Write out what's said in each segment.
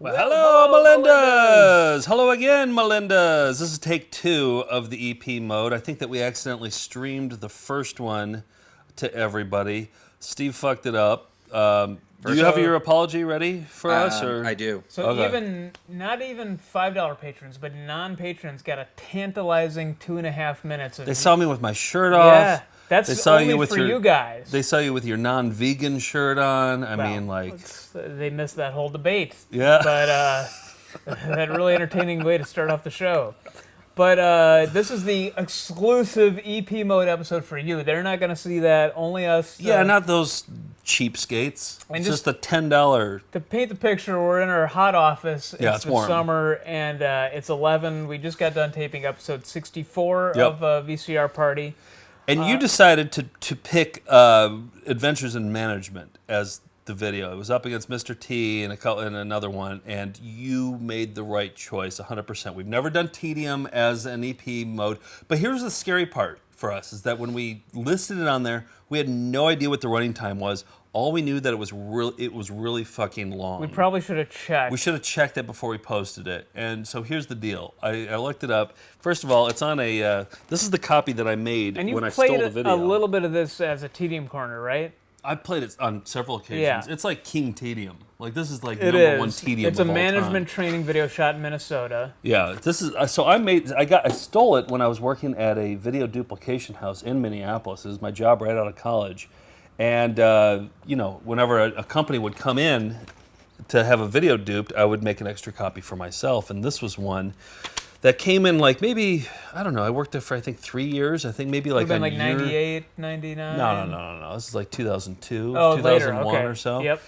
Well, hello, Melindas! Hello again, Melindas! This is take 2 of the EP mode. I think that we accidentally streamed the first one to everybody. Steve fucked it up. Do you have your apology ready for us? Or? I do. So not even $5 patrons, but non-patrons got a tantalizing 2.5 minutes of... They saw me with my shirt off. Yeah, that's only for you guys. They saw you with your non-vegan shirt on. I mean, like... They missed that whole debate. Yeah. But that really entertaining way to start off the show. But this is the exclusive EP mode episode for you. They're not going to see that. Only us. Yeah, not those cheapskates. It's just the $10. To paint the picture, we're in our hot office. It's the warm. Summer, and it's 11. We just got done taping episode 64 of VCR Party. And you decided to pick Adventures in Management as the video. It was up against Mr. T and another one, and you made the right choice 100%. We've never done Tedium as an EP mode, but here's the scary part for us, is that when we listed it on there, we had no idea what the running time was. All we knew that it was really fucking long. We probably should have checked. We should have checked it before we posted it. And so here's the deal. I looked it up. First of all, it's on a... this is the copy that I made when I stole the video. And you played a little bit of this as a Tedium corner, right? I played it on several occasions. Yeah. It's like King Tedium. Like, this is like it number is. one Tedium It's a of all management time. training video shot in Minnesota. Yeah, this is so I stole it when I was working at a video duplication house in Minneapolis. It was my job right out of college. And you know, whenever a company would come in to have a video duped, I would make an extra copy for myself, and this was one that came in like maybe, I don't know, I worked there for I think 3 years. I think maybe like a like year. 98, 99? No. This is like 2002, oh, 2001 later. Okay. or so. Yep.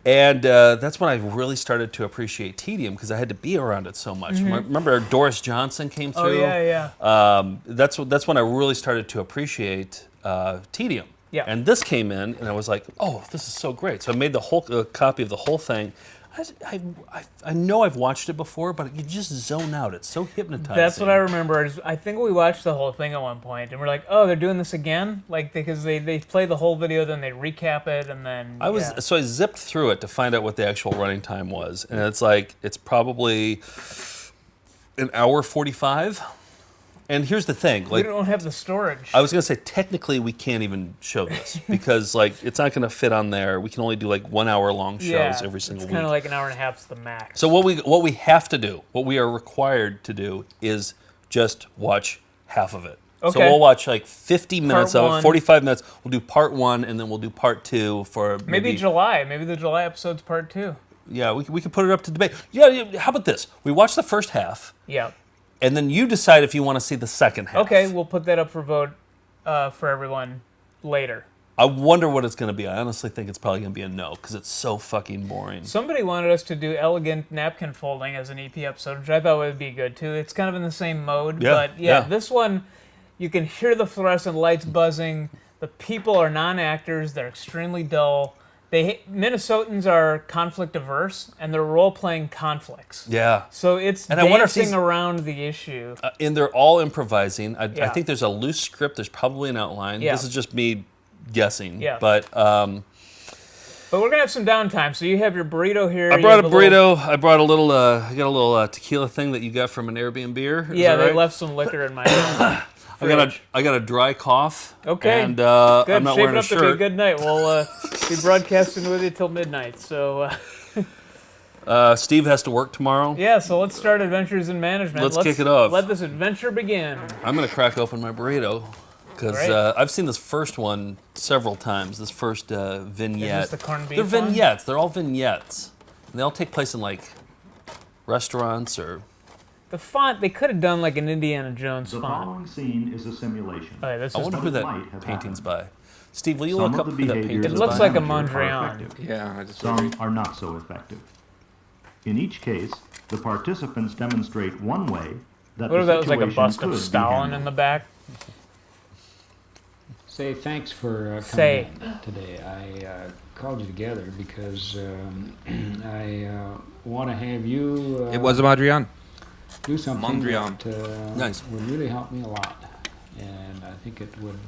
And that's when I really started to appreciate Tedium because I had to be around it so much. Remember Doris Johnson came through? Oh, yeah. That's when I really started to appreciate Tedium. Yeah. And this came in, and I was like, oh, this is so great. So I made the whole copy of the whole thing. I know I've watched it before, but you just zone out. It's so hypnotizing. That's what I remember. I think we watched the whole thing at one point, and we're like, "Oh, they're doing this again!" Like because they play the whole video, then they recap it, and then So I zipped through it to find out what the actual running time was, and it's probably an hour 45. And here's the thing, like we don't have the storage. I was gonna say technically we can't even show this because like it's not gonna fit on there. We can only do like 1 hour long shows every single week. It's kind of like an hour and a half is the max. So what we have to do, what we are required to do, is just watch half of it. Okay. So we'll watch like 50 minutes of it, 45 minutes. We'll do part 1 and then we'll do part 2 for maybe July. Maybe the July episode's part 2. Yeah, we can put it up to debate. Yeah, how about this? We watch the first half. Yeah. And then you decide if you want to see the second half. Okay, we'll put that up for vote for everyone later. I wonder what it's going to be. I honestly think it's probably going to be a no because it's so fucking boring. Somebody wanted us to do elegant napkin folding as an EP episode, which I thought would be good too. It's kind of in the same mode, but this one, you can hear the fluorescent lights buzzing. The people are non-actors. They're extremely dull. Minnesotans are conflict averse, and they're role-playing conflicts. Yeah. So it's dancing around the issue. And they're all improvising. I think there's a loose script. There's probably an outline. Yeah. This is just me guessing. Yeah. But we're gonna have some downtime. So you have your burrito here. I brought a burrito. I brought a little. I got a little tequila thing that you got from an Airbnb. They left some liquor in my. I got a dry cough. Okay. And good. I'm not wearing a shirt. To be a good night. We'll be broadcasting with you till midnight. So. Steve has to work tomorrow. Yeah, so let's start Adventures in Management. Let's kick it off. Let this adventure begin. I'm going to crack open my burrito because I've seen this first one several times, this first vignette. Is this the corned beef They're vignettes. They're all vignettes. And they all take place in like restaurants or... The font, they could have done like an Indiana Jones font. The following scene is a simulation. I wonder who that painting's by. Steve, will you look up who that painting's by? It looks like a Mondrian. Yeah, I just Some are not so effective. In each case, the participants demonstrate one way that What if the that was like a situation bust could of be Stalin handled. in the back? Say thanks for coming in today. I called you together because I want to have you it was a Madrian. do something Mondrian. that Nice. would really help me a lot. And I think it would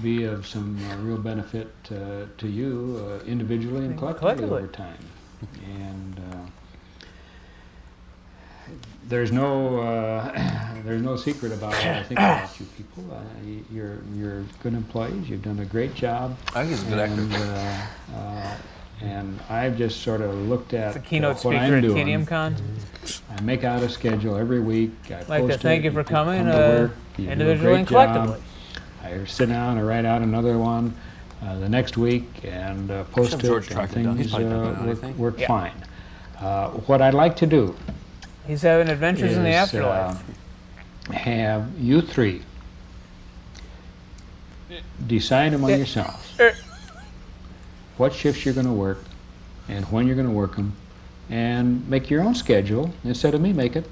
be of some real benefit to you individually and collectively over time. And there's no secret about what I think about you people. You're good employees. You've done a great job. I think he's a good actor. And I've just sort of looked at The keynote what speaker I'm at doing. TediumCon. I make out a schedule every week. I I'd like to post thank it. you for coming, come to work. You do a individually and great job. collectively. I sit down and write out another one the next week and post have it, George and track it down. He's things probably not doing anything. work Yeah. fine. What I'd like to do He's having adventures in the is afterlife. have you three decide among yourselves what shifts you're going to work and when you're going to work them, and make your own schedule instead of me make it,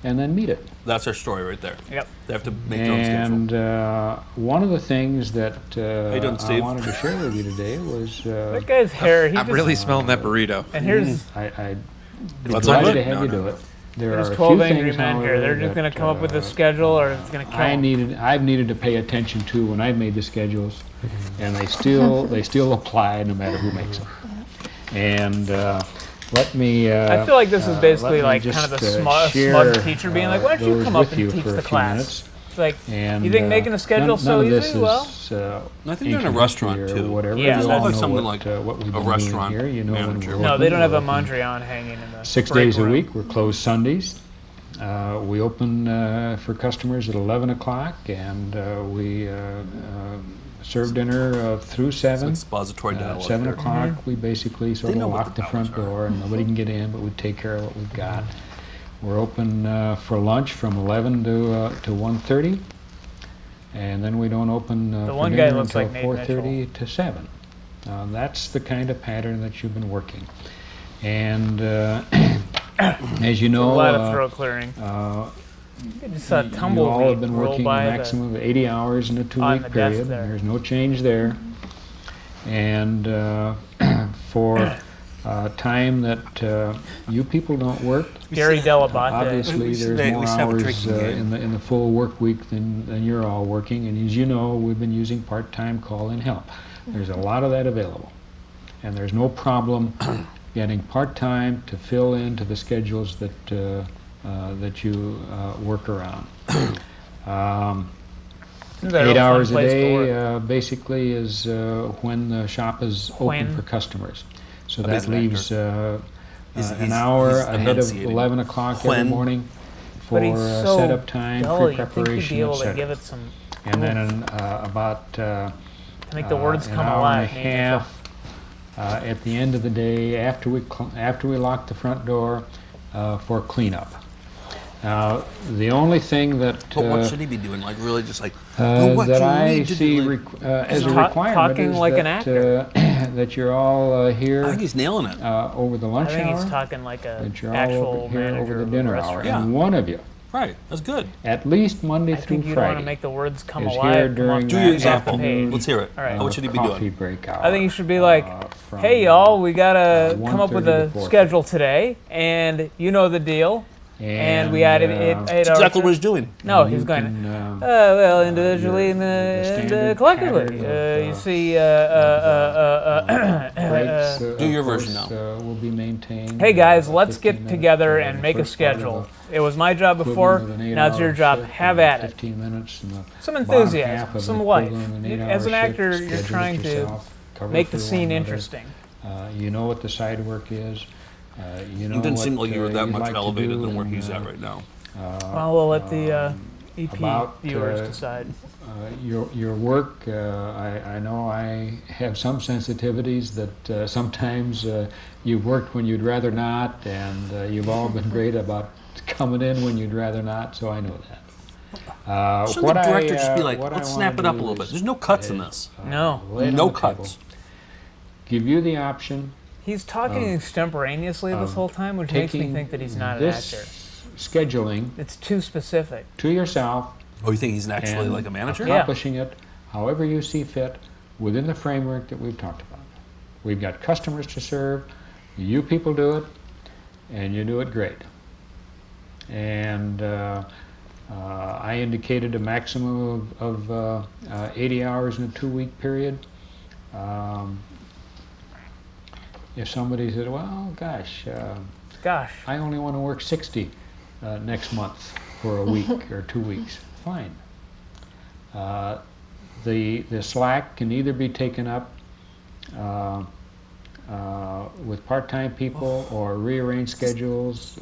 and then meet it. That's our story right there. Yep. They have to make their own schedule. And one of the things that you doing, I Steve? wanted to share with you today was That guy's hair. He I'm just, really smelling that burrito. And here's I'd be What's glad that? to have No, you no, do no. it. There there's are a 12 few angry things, men here. however, They're just going that, to come up with a schedule, or it's going to kill them. I've needed to pay attention to when I've made the schedules, and they still apply no matter who makes them. And let me. I feel like this is basically let me like kind of the just, smug share, teacher being like, why don't you those come up with and you teach for a the few class? minutes. It's like, And, you think making a schedule none so of this easy? Well, is, I think they're in a ancient restaurant, history or too. Whatever. Yeah. You It's all like know something what, like what we've a been restaurant doing here. You know when manager. we're no, they open, don't have we're a open Mondrian hanging in the 6 break days a room. week. We're closed Sundays. We open for customers at 11 o'clock, and we serve dinner through 7. Expository dialogue. 7 there. o'clock, we basically sort They of know what lock the the front hours are. door, and nobody can get in, but we take care of what we've got. We're open for lunch from 11 to 1:30, and then we don't open The for one guy dinner looks until like Nate 4:30 to 7. That's the kind of pattern that you've been working. And as you A know, lot of throat clearing. I just saw a you all tumbleweed have been roll working a by maximum of 80 hours in a on 2-week the desk period. there. There's no change there. And for time that you people don't work, Gary Delabate. obviously We should- there's we more should have a hours drinking game. in the full work week than you're all working. And as you know, we've been using part-time call-in help. There's a lot of that available, and there's no problem getting part-time to fill into the schedules that you work around. Seems like a 8 real fun hours a place to work. day basically is when the shop is When? open for customers. So But he's that an leaves He's- an he's- hour he's ahead of enunciating. 11 o'clock every When? morning for But he's so setup time, dull, you'd think he'd pre-preparation, be able to give etc. it some And then about to make the words an come hour alive. and a half at the end of the day after we lock the front door for cleanup. Now, the only thing that But what should he be doing? Like really just like, "Oh, what that you I need to see do," like- as a Just requirement talking is like an that, actor. that you're all I here think he's nailing it. over the I lunch think hour, he's talking like a that you're all actual over here manager over the of a dinner hour, restaurant. Yeah. and one of you, Right. That's good. at least Monday I through think you don't want to Friday, make the words come is alive. here come during off Do the your that example. page. Let's hear it. All right. What should he be coffee doing? break hour. I think you should be like, from, hey y'all, we gotta come up 1:30 with to a 4:30. schedule today, and you know the deal. And we added 8 That's hours. exactly what he's doing. No, you he's going. can, Well, individually your- and, the standard collectively. pattern You of, see, breaks, Do your of version course, now. Will be maintained. hey guys, let's 15 get minutes, together and make a first part of schedule. the It was my job before. equivalent of an Now it's your 8-hour job. shift, Have and at it. 15 minutes and the Some bottom enthusiasm, half of some an life. equivalent of an 8-hour As an shift, actor, you're schedule it trying to yourself, cover make for the one scene another. interesting. You know what the side work is. You know It didn't what, seem like you were that you'd much like to elevated do, than where and, he's at right now. Well, we'll let the EP about, viewers decide. Your work, I know I have some sensitivities that sometimes you've worked when you'd rather not, and you've all been great about coming in when you'd rather not, so I know that. Shouldn't the director just be like, let's snap it up a little bit? There's no cuts in this. No. No cuts. Give you the option He's talking extemporaneously this whole time, which makes me taking think that he's not an this actor. scheduling It's too specific. to yourself Oh, you think he's actually and like a manager? Yeah. accomplishing it however you see fit within the framework that we've talked about. We've got customers to serve, you people do it, and you do it great. And I indicated a maximum of 80 hours in a 2-week period. if somebody said, well, gosh, Gosh. I only want to work 60 next month for a week or 2 weeks, fine. The slack can either be taken up with part-time people or rearrange schedules.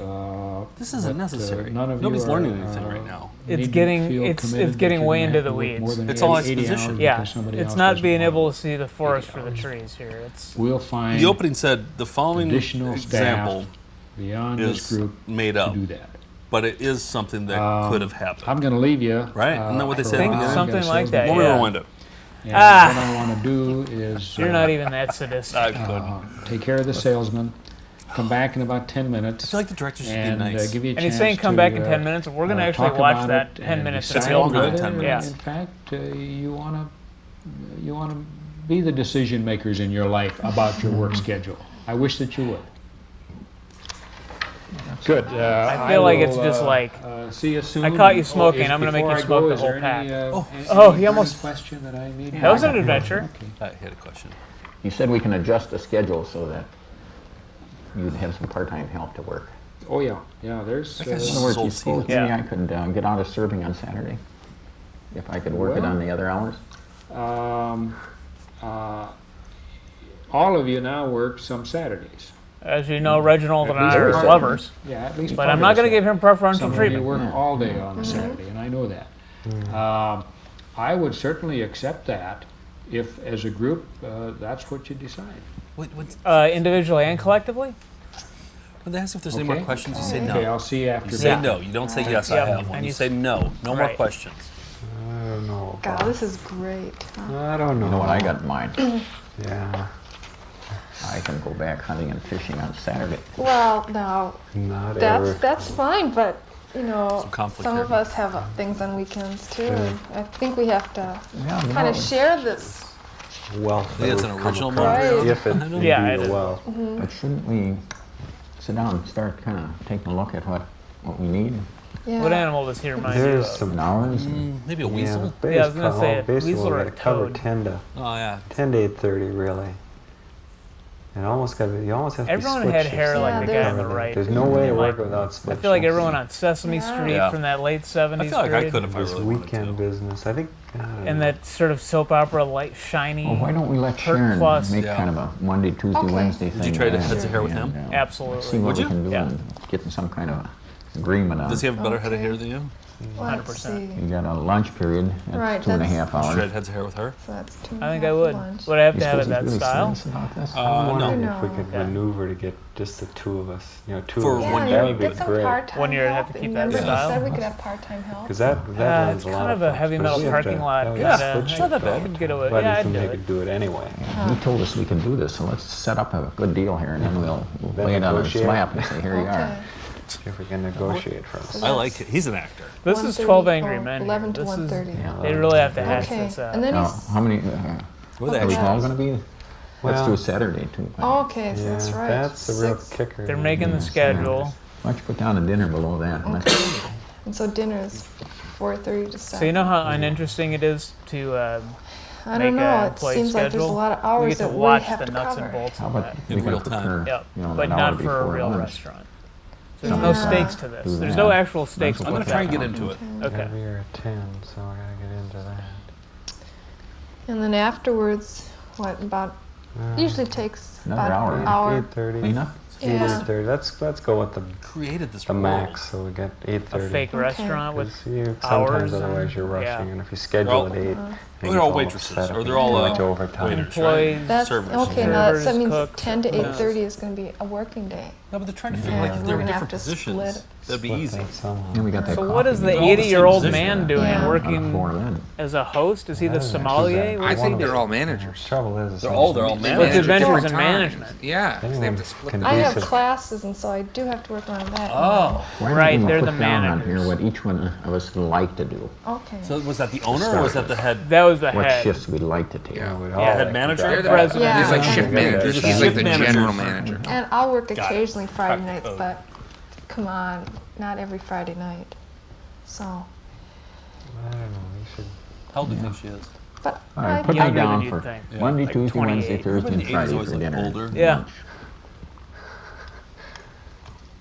This isn't necessary. None of Nobody's you learning are, anything right now. It's need to getting feel it's committed that getting you're way gonna into have the to work weeds. more than It's all 80 exposition. hours Yeah, because somebody it's else not doesn't being want able it. to see the forest for the 80 trees here. It's We'll find The opening said the following additional example staff beyond this is group made to up, do that. but it is something that could have happened. I'm going to leave you. Right? Isn't that what they for said a at the while. beginning? I've got a Something like salesman that, Let me yeah. rewind it. And what I want to do is you're not even that sadistic. I couldn't. take care of the salesman, come back in about 10 minutes. I feel like the director should be and nice. give you a And he's chance saying come to, back in 10 minutes. We're going to actually talk watch about that it 10 and minutes. It's decide longer than whether, 10 minutes. In fact, you want to be the decision makers in your life about your work schedule. I wish that you would. Good. I feel like it's just like, see you soon. I caught you Oh, smoking. is- I'm gonna make before you I smoke go, the is whole there pack. any, Oh, any he almost- burning question that I need. that was an adventure. I had a question. You said we can adjust the schedule so that you'd have some part-time help to work. Oh yeah, yeah. There's. guy's In just other words, Sold you suppose seeds. maybe Yeah. I could get out of serving on Saturday if I could work it Well- on the other hours? All of you now work some Saturdays. As you know, Reginald and At I least are part. lovers, Yeah, at least. but part I'm of not us going to have. give him preferential Some of you treatment. work all day on a Saturday, and I know that. I would certainly accept that if, as a group, that's what you decide. Individually and collectively? When they ask if there's any more Okay. questions, you say no. Okay, I'll see you after You say that. no. You don't say yes, I Yep. have one. And You you say no. No more Right. questions. I don't know. God, this is great. I don't know. You know what I got in mind? Yeah, I can go back hunting and fishing on Saturday. Well, now not ever. that's fine, but you know, Some conflict some here. of us have things on weekends too. And I think we have to Yeah, you kind know, of share this. Wealth. think it's that an we've come original across. movie. If it indeed Yeah, it a is. wealth. but shouldn't we sit down and start kind of taking a look at what we need? Yeah. What animal does he remind you There's of? some. Hours? Maybe a Yeah, weasel? Yeah, I was gonna say, basically weasel or we a gotta cover toad. 10 to Oh, yeah. 8:30 really. And almost got you almost have to Everyone be had split hair shifts like Yeah, the there's- guy on the right. There's no way to Like, work without I split feel like shifts. everyone on Sesame Yeah. Street Yeah. from that late I 70s feel like I period. could if I This really wanted weekend to. business. I think. And that sort of soap opera light shiny. Well, why don't we let Hurt Sharon plus. make Yeah. kind of a Monday, Tuesday, Okay. Wednesday thing? Would you try to with heads of hair with and, him? Absolutely. See what Would we you? can do Yeah. and get some kind of agreement on. Does he have a better head of Okay. hair than you? Let's 100%. see. You got a lunch period at Right, 2.5 Should I hours. have heads of hair with her? So that's 2 I think I would. Lunch. Would I have You to have it suppose that he's really style? serious about this? I'm wondering no. if we could Okay. maneuver to get just the two of us. You know, two For of us. one Yeah, year, That you would be get some great. part-time 1 year, I'd help. have to keep that Remember, style. you said we could have part-time help. Because that It's runs a kind lot of a heavy folks, metal but we have parking to- lot. that would Kinda, split it's shift not that though. bad. You'd get away. But Yeah, if I'd do they it. could do it anyway. He told us we can do this, so let's set up a good deal here, and then we'll Then lay it on his negotiate. lap and say, here you are. Okay. If we can negotiate first. I like it. He's an actor. This is 1:30 12 Angry or Men. 11 here. to This is, 1:30. they really have to hash Okay. this out. And then Now, he's. how many, Where the are we heck? all going to be? Let's do Well- Saturday, too. Oh, okay, so that's right. That's the real 6. kicker. They're making the schedule. Why don't you put down a dinner below that? and let's- And so dinner is 4:30 to 7. So you know how uninteresting it is to I make don't know. an It employee seems like there's a schedule? lot of We hours get to that we watch have the to nuts cover. and bolts How of about that. we In can real time. prepare, Yep, you know, but an hour not for a before real lunch. restaurant. So there's no Yeah. stakes to this. Do There's that. no actual stakes. I'm I'm going with to try and that. get into it. Okay. Yeah, we are at 10, so we're gonna get into that. And then afterwards, what about? Usually takes Another about hour. an hour. 8:30. Clean up? Yeah. 8:30. Let's go with Created this the rule. max, so we get A 8:30. fake restaurant with Because you hours sometimes and- otherwise you're rushing, yeah. and if you schedule at 8, Well, they're all waitresses, or they're all much overtime. waiters, employees. right? That's Servers. okay. Now Servers, that means cooks, 10 to yeah. 8:30 is going to be a working day. No, but they're trying to figure Yeah, like if we're there were gonna have different to split positions. it. That'd be easy. And we got that So coffee. what is the They're all the same 80-year-old position. man doing? Yeah. Working Four then. as a host? Is he the I don't know. sommelier? What I does he think do? they're all managers. Trouble is, They're all What's managers. adventures in different management? times. Yeah, 'cause they Anyone have to split can the I have Decent. classes, and so I do have to work around that. Oh. Why don't Right, we they're put the down on managers. here what each one of us would like to do, Okay. So was that the owner or was that the head? That was the what head. shifts we'd like to take. Yeah. We'd Yeah. all Head like to manager? drive that. President. Yeah. He's like Yeah. shift Yeah. manager. He's He's a like shift the manager. general manager. And I'll work Got it. occasionally Friday Crack nights, code. but come on, not every Friday night. So, I don't know. You should. How old do you think she is? but All right, I put me Younger than down you'd for think. Monday, Like Tuesday, 28. Wednesday, Thursday, and Everybody in the 80s Friday always for looked dinner. older. Yeah.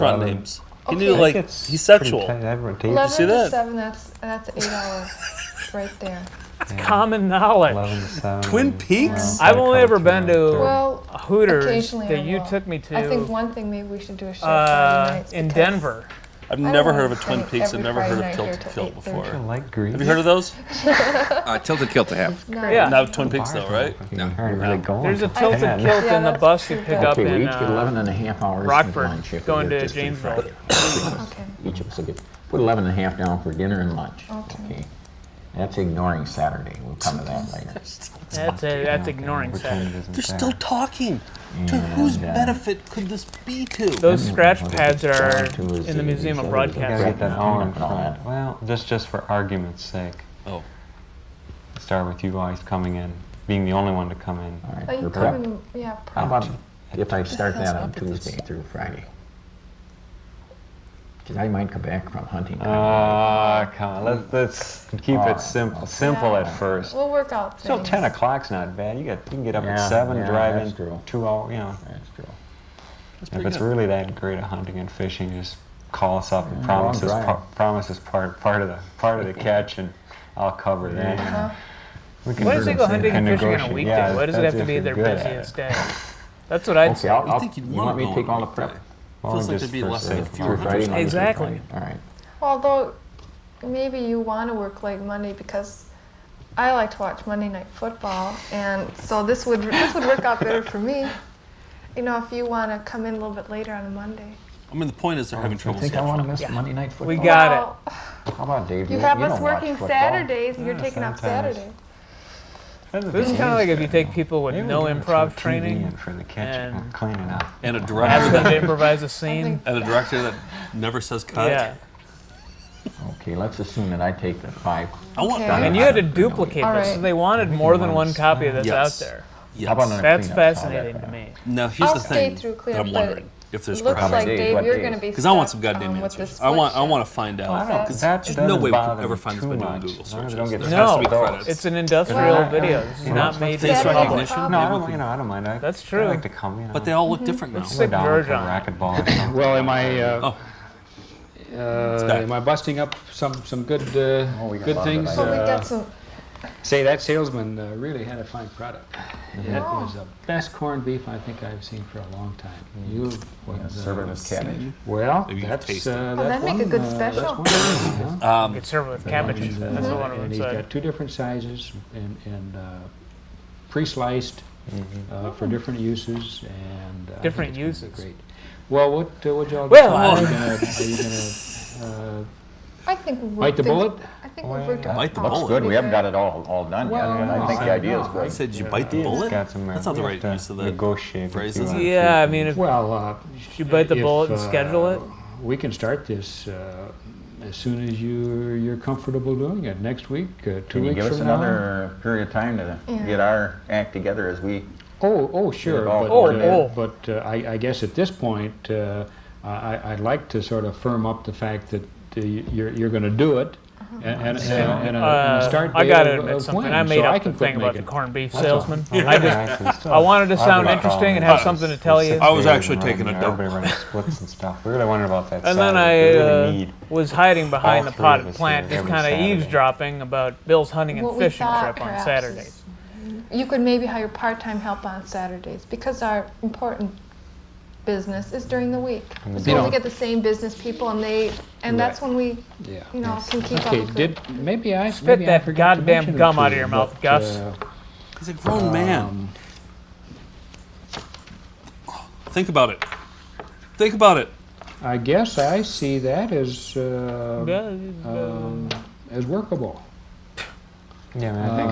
restaurant 11. names. He Okay. knew, like, It's he's pretty sexual. tight, advantageous. 11 see to that? 7, that's 8 hours right there. Common knowledge. 11 to 7. Twin Peaks? I've only ever been to Well, Hooters occasionally that I you will. took me to I think one thing maybe we should do a show Friday nights. in because Denver. I've I don't never wanna heard of a Twin spend Peaks. I've every never heard Friday of night here Tilted till Kilt before. 8:30. Light green. Have you heard of those? Tilted Kilt to have. No. Yeah. Now Twin Peaks, though, right? You aren't really going. There's a till tilted 10. kilt Yeah, in the that's bus you true. pick up Okay, we in each get 11 and a half hours Rockford, of lunch. If we going do it to just through Janesville. Friday. Okay. Each of us will get, put 11 and a half down for dinner and lunch. Okay. That's ignoring Saturday. We'll come to that later. That's ignoring Pretend Saturday. it isn't They're there. still talking. To And, whose uh, benefit could this be to? Those Then scratch what pads it's are down to is in the Museum of show You gotta Broadcasting. get that hour in and all front. that. Well, just for argument's sake. Oh. Start with you guys coming in, being the only one to come in. All right, But you for come prep. in, yeah, How prep. about if I start that on Tuesday through Friday? Because I might come back from hunting. Come on, let's keep Oh, it simple. Simple Yeah. at first. We'll work out Still, things. 10 o'clock's not bad. You can get up Yeah, at 7, yeah, drive that's in true. 2 hours. You know, That's true. if it's really that great at hunting and fishing, just call us up and Yeah, promise long us drive. promise us part of the catch, and I'll cover that. Uh-huh. We can Why does they go hunting and fishing on a negotiate. weekday? Yeah, Why does it that's have to be if their you're good at busiest it. day? That's what I'd Okay, say. I'll, think you'd you wanna want me to go take on all the a prep? weekday. Well, Feels like just there'd be for less than sake. a few Through hunters Friday, on Monday through Exactly. Friday. All right. Although maybe you want to work like Monday because I like to watch Monday Night Football, and so this would work out better for me. You know, if you want to come in a little bit later on a Monday. I mean, the point is they're having You trouble think I want to scheduling. miss Yeah. Monday Night Football? We got Well, How about Dave? You have don't us watch working football? Saturdays, and you're Yeah, taking off sometimes. Saturday. This is kind of like if you take people with Maybe no we'll do it for improv TV training and for the catching, and cleaning up. And a ask director them to that, improvise a I scene. think- and a director that never says cut. Yeah. Okay, let's assume that I take the 5. I want. Okay. And you had to duplicate All this. right. So they wanted more than one copy of this Yes. out there. Yes. How about a That's cleanup? How's fascinating that to for me. Now here's I'll the stay thing through that cleanup, I'm but wondering if there's looks crap. like days? Dave, What you're days? going to be Because I want some stuck, goddamn with the answers. split I shift. want to find out. That- Because that there's no doesn't way we bother could ever me find this too by doing much, Google as long as searches. we don't get There has to be No, credits. it's an industrial Well, video. This is you not know, made face for the public. recognition. No, I Maybe don't, we you know, I don't mind. I That's true. I like to come, you know. But they all look different now. Let's go stick down George for on it. racquetball or something. Well, am Scott. I busting up some good we got a good lot of things? ideas. So we got some. Say that salesman really had a fine product. That Oh. was the best corned beef I think I've seen for a long time. You would, Serve it with cabbage. Well, Maybe you that's taste it. that's that'd make a one, good that's special. one thing, you know? You could serve it with cabbage. And, That's the one and of he's them said. got 2 different sizes and pre-sliced for different uses and I Different think it's gonna be uses. Great. Well, what y'all Well, decide? I- Are you gonna I think we've bite worked the it- bullet? I think we've worked it Bite the out bullet. Looks good. We haven't got pretty it all done yet. Well, I think the idea is I good. said you bite the It's bullet. got some, That's not the you right have use of to the negotiate with phrases. people. Yeah, I mean, if Well, you bite the if, bullet and schedule it. We can start this as soon as you're comfortable doing it. Next week, 2 Can you weeks give us from now. another period of time to Yeah. get our act together as we? Oh, sure. all But, coordinated. I guess at this point, I'd like to sort of firm up the fact that you're going to do it. And a start I date gotta of- admit of something. when, I made so up can the quit thing about the making- corned beef That's all. salesman. Actually, I wanted to sound I'll interesting and call have it. something to tell you. I was actually taking a dump. Everybody running splits and stuff. We really wondered about that. And then Saturday. We I really need was hiding behind all the 3 potted of us plant, here just every kind of Saturday. eavesdropping about Bill's hunting and What we fishing thought trip on perhaps Saturdays. is You could maybe hire part-time help on Saturdays because our important business is during the week. And the So deal- we get the same business people, and that's when we, Yeah. you know, can keep Okay, up with it. maybe I Spit maybe I that forgot to goddamn mention it gum to out of you, your mouth, but, Gus. He's a grown man. Think about it. Think about it. I guess I see that as workable. Yeah, man, I think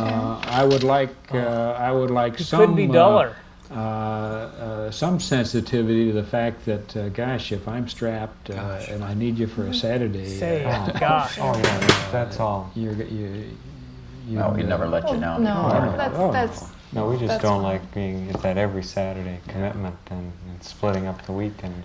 I would like It some could be duller. some sensitivity to the fact that gosh, if I'm strapped and I need you for a Saturday, Say, gosh. oh yeah, that's all. you No, we never let you down. No, Oh, that's, No, we just That's don't fine. like being at that every Saturday commitment and splitting up the week and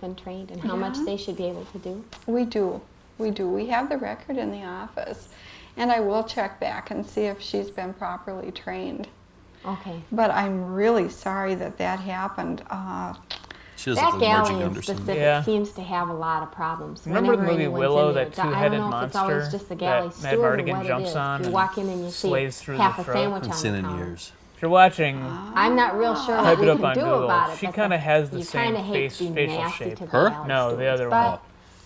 been trained and how much Yeah. they should be able to do? We do. We do. We have the record in the office. And I will check back and see if she's been properly trained. Okay. But I'm really sorry that happened. She does That look like Margie galley in Gunderson. specific seems to have a lot of problems. Remember the Whenever movie anyone's Willow, in there, that I don't two-headed know if it's always monster just the galley that Mad steward or Mardigan what jumps it is. on You and walk in and you see slays through half the a throat? sandwich Haven't on seen the in counter. years. If you're watching, I'm not real sure type what it we up can on do Google. about it. She but kind of has the you same kinda hate to be facial nasty shape. to the Her? galley No, the stewards, other but one.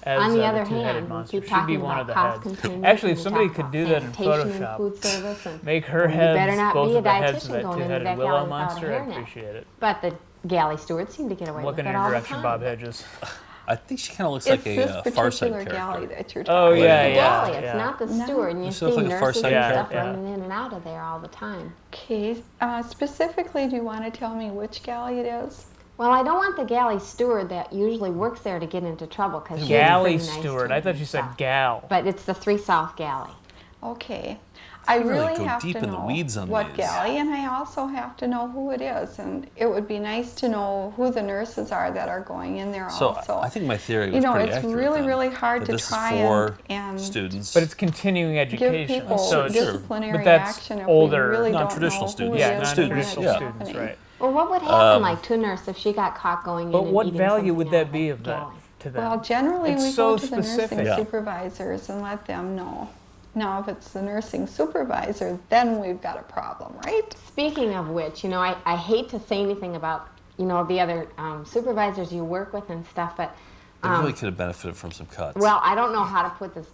As on the the other two-headed hand, monster. keep She'd be talking one of about the cost heads. containment. Actually, and if we somebody talk could about do that in sanitation and Photoshop, food service and make her you better heads, not both be a of the heads dietitian of that going into two-headed that willow galley without a monster, I'd hairnet. appreciate it. But the galley stewards seem to get away Look with in it your all the direction, time. Bob Hedges. I think she kind of looks It's like this a Far Side particular galley character. that you're Oh, talking yeah, The about. yeah. galley, it's not the No. steward, and you Does she look see like a Far nurses Side and stuff character? running in and out of there all the time. Okay, specifically, do you want to tell me which galley it is? Well, I don't want the galley steward that usually works there to get into trouble because she's Galley pretty nice steward. to I me thought you said and gal. stuff. But it's the 3 South Galley. Okay. I You really really go have deep to in the know weeds on what these. galley, and I also have to know who it is. And it would be nice to know who the nurses are that are going in there So also. I think my theory was You know, pretty it's accurate really, then, really hard that to this try is for and students. But it's continuing give education. people So it's, disciplinary but that's action if older, we really don't non-traditional know students. who yeah, it is Students, and when non-traditional it's yeah. students, happening. right? Well, what would happen, like, to a nurse if she got caught going in But and what eating value would something out that be the of that galley? to them? Well, generally It's we so go to the specific. nursing Yeah. supervisors and let them know. Now, if it's the nursing supervisor, then we've got a problem, right? Speaking of which, you know, I hate to say anything about, you know, the other supervisors you work with and stuff, but They really could have benefited from some cuts. well, I don't know how to put this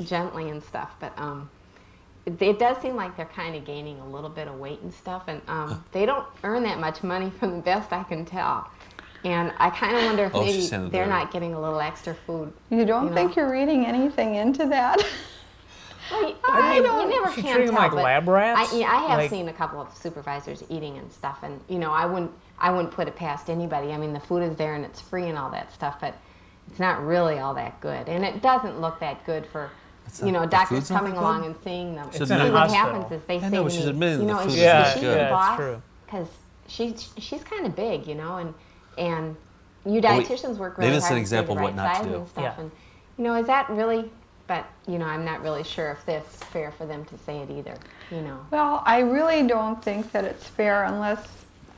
gently and stuff, but it does seem like they're kind of gaining a little bit of weight and stuff, and they don't earn that much money from the best I can tell. And I kind of wonder if Oh, she's maybe saying that they're they're- not getting a little extra food. You don't You know. think you're reading anything into that? Well, I you don't- never She can treat them tell, like but lab rats? I have Like- seen a couple of supervisors eating and stuff, and you know, I wouldn't put it past anybody. I mean, the food is there and it's free and all that stuff, but it's not really all that good, and it doesn't look that good for you know, the doctors food's not coming that along good? and seeing them. She's See, admitting- what hospital. happens is they I say know, to but she's me, admitting you the know, food is is she, not is she good. the Yeah, boss? that's true. Because she's kind of big, you know, and you Well, dietitians work really maybe that's hard an to say example the of right what not to size do. and stuff, Yeah. and you know, is that really? But you know, I'm not really sure if that's fair for them to say it either. You know. Well, I really don't think that it's fair unless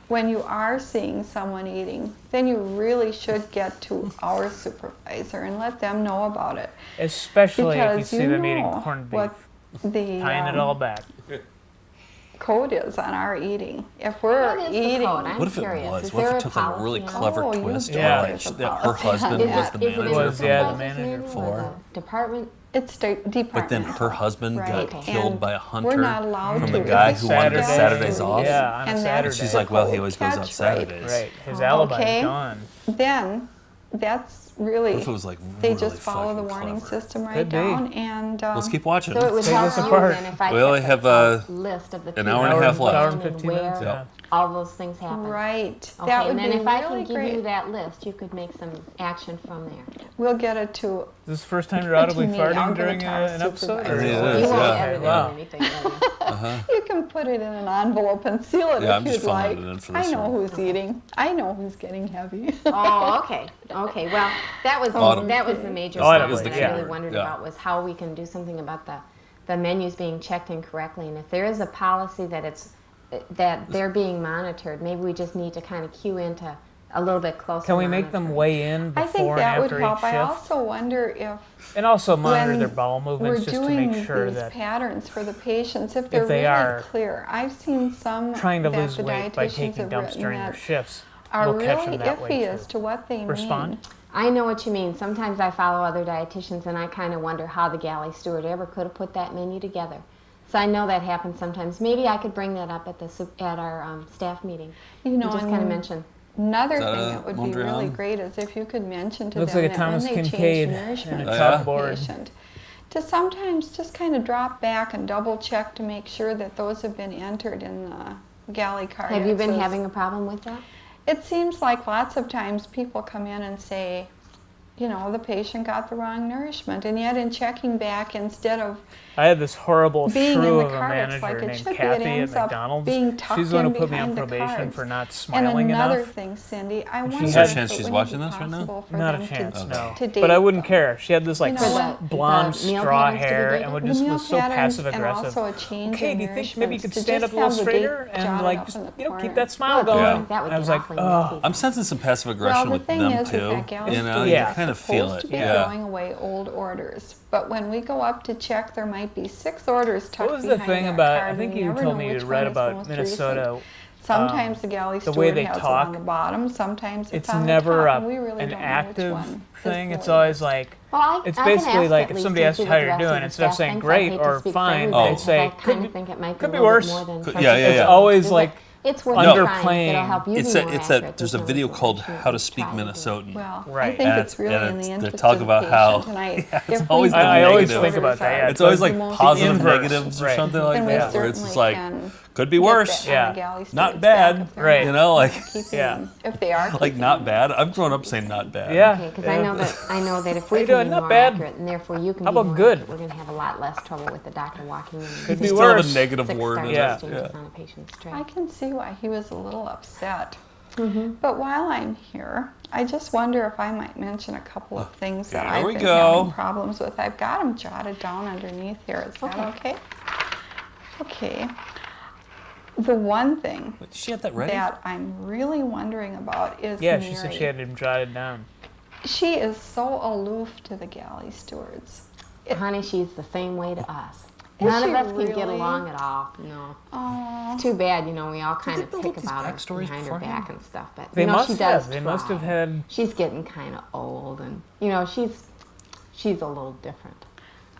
when you are seeing someone eating, then you really should get to our supervisor and let them know about it. Especially if you Because see them eating know corned beef. what the Tying it all back. code is on our eating. If What we're is the eating, code? I'm What if it curious. was? Is What if there it took like a really policy on clever Oh, you twist? don't. Yeah. Or There's a that her policy. husband Is was it, the is it in manager. Was, yeah, the supervisor's manager manual for- or the department? it's departmental. But then her husband Right. got killed And by a hunter we're not allowed from to. the guy If who it's wanted his Saturday. Saturdays off. Yeah, on a And Saturday. that's She's like, well, he always goes catch out rate. Saturdays. Right. His alibi's Okay. gone. Then that's really What if it was like they really just follow the fucking warning clever? system right Could be. down and Let's keep watching. So it would Take help this you apart. then if I We only kept have, a list of the an people hour and a half left. Hour and and 15 where minutes. Yeah. all those things happen. right. Okay, That would and then be if I really can give great. you that list, you could make some action from there. We'll get it to Is this the first time you're audibly Me, I'll farting give it during to our an episode? supervisor. Or I think is it it- is, You won't yeah. edit it Wow. or anything, will you? you can put it in an envelope and seal it Yeah, if I'm just you'd like. phoning it in for I this know one. who's eating. I know who's getting heavy. Oh, okay. Okay. Well, that was Autumn. the major Autumn thing is that the I really keyword, wondered yeah. about was how we can do something about the menus being checked incorrectly, and if there is a policy that they're being monitored, maybe we just need to kind of cue into a little bit closer. Can we make them monitoring. weigh in I before think and that would after help. each I shift? also wonder if And also monitor when their bowel we're movements just to doing make sure these that patterns for the patients, if they're they really are clear. I've seen some trying to that lose the weight by dietitians taking have dumps written during their that shifts. are We'll catch really them that way iffy too. as to what they Respond? mean. I know what you mean. Sometimes I follow other dietitians, and I kind of wonder how the galley steward ever could have put that menu together. So I know that happens sometimes. Maybe I could bring that up at our staff meeting. You know, And just and kind of mention. Another Is that thing a that would be really Mondrian? great is if you could mention to Looks them like a that Thomas when they Kincaid change and nourishment a for the chalkboard. patient, to sometimes just kind of drop back and double check to make sure that those have been entered in the galley card. Have you It been says- having a problem with that? It seems like lots of times people come in and say, the patient got the wrong nourishment. And yet in checking back, instead of I had this horrible being in shrew the of a cart, it's manager like it named should be. It Kathy at ends up McDonald's. being tucked She's the one in who put me on behind the probation cards. for not And smiling another enough. thing, Cindy, I She wonder had- Is there a if chance it she's wouldn't watching be this right now? possible for Not a them chance, to, no. to date But I wouldn't them. care. She had this like You know, blonde the meal straw patterns to be hair dated? and would The just meal was so patterns passive and aggressive. also a change Okay, in do you think maybe you could nourishments to stand up just a little have the straighter date and jotted like up just in the keep corner. that smile Well, going? that would I was get like, awfully oh. messy. I'm sensing some passive aggression Well, the with thing them is too. that gal You know, Yeah. you kind of feel supposed it. to be Yeah. throwing away old orders, but when we go up to check, there might be 6 orders tucked What was the behind thing that about? card, I think and you never told know me which you read one is about most Minnesota. recent. Sometimes the galley the steward way they has talk, it on the bottom. Sometimes it's It's on never the top, and we really an don't know active which one thing. is It's the always like. Well, It's I can basically ask like at if least somebody and asks see you what how the you're rest of doing, the instead of staff saying thinks. I great hate to or speak for fine, everybody, they'd say because I kind could of think it might could be be a little worse. bit more than Could- such yeah, a yeah, big yeah. deal. Always Is like it- it's worth No. trying. underplaying. It'll help you It's be a, more it's accurate. a, there's a This video is called what How to we Speak try to do. Minnesotan. Well, I Right. think And it's really and in the they interest talk of the about how- patient, and I, Yeah, it's if always we the know I always negative. think about that. Yeah, It's always like the most positive inverse, negatives or right. something like then we that, where it's just certainly like, can could be get worse. that on Yeah. the galley Not steward's bad. back if they're Right. You know, like, keeping Yeah. them, if they are like keeping not them. bad. I've grown up saying not bad. Yeah. Okay, because yeah. I know that if How we you can doing? be Not more bad. accurate, and therefore you can How be about more good? accurate, we're going to have a lot less trouble with the doctor walking in. Could be Still worse. the negative 6 word. star in Yeah. it. exchanges on a patient's tray. I can see why he was a little upset. But while I'm here, I just wonder if I might mention a couple of things that Here I've we been go. having problems with. I've got them jotted down underneath here. Is that okay? Okay. The one thing Wait, she had that ready? that I'm really wondering about is Yeah, Mary. she said she had him jotted down. She is so aloof to the galley stewards. Honey, she's the same way to us. Is None of she us can get really? along at all. No. Oh, It's too bad, we all kind they of build pick up these about her backstories behind her beforehand? back and stuff. But They must she does have. They must have try. had. She's getting kind of old, and she's a little different.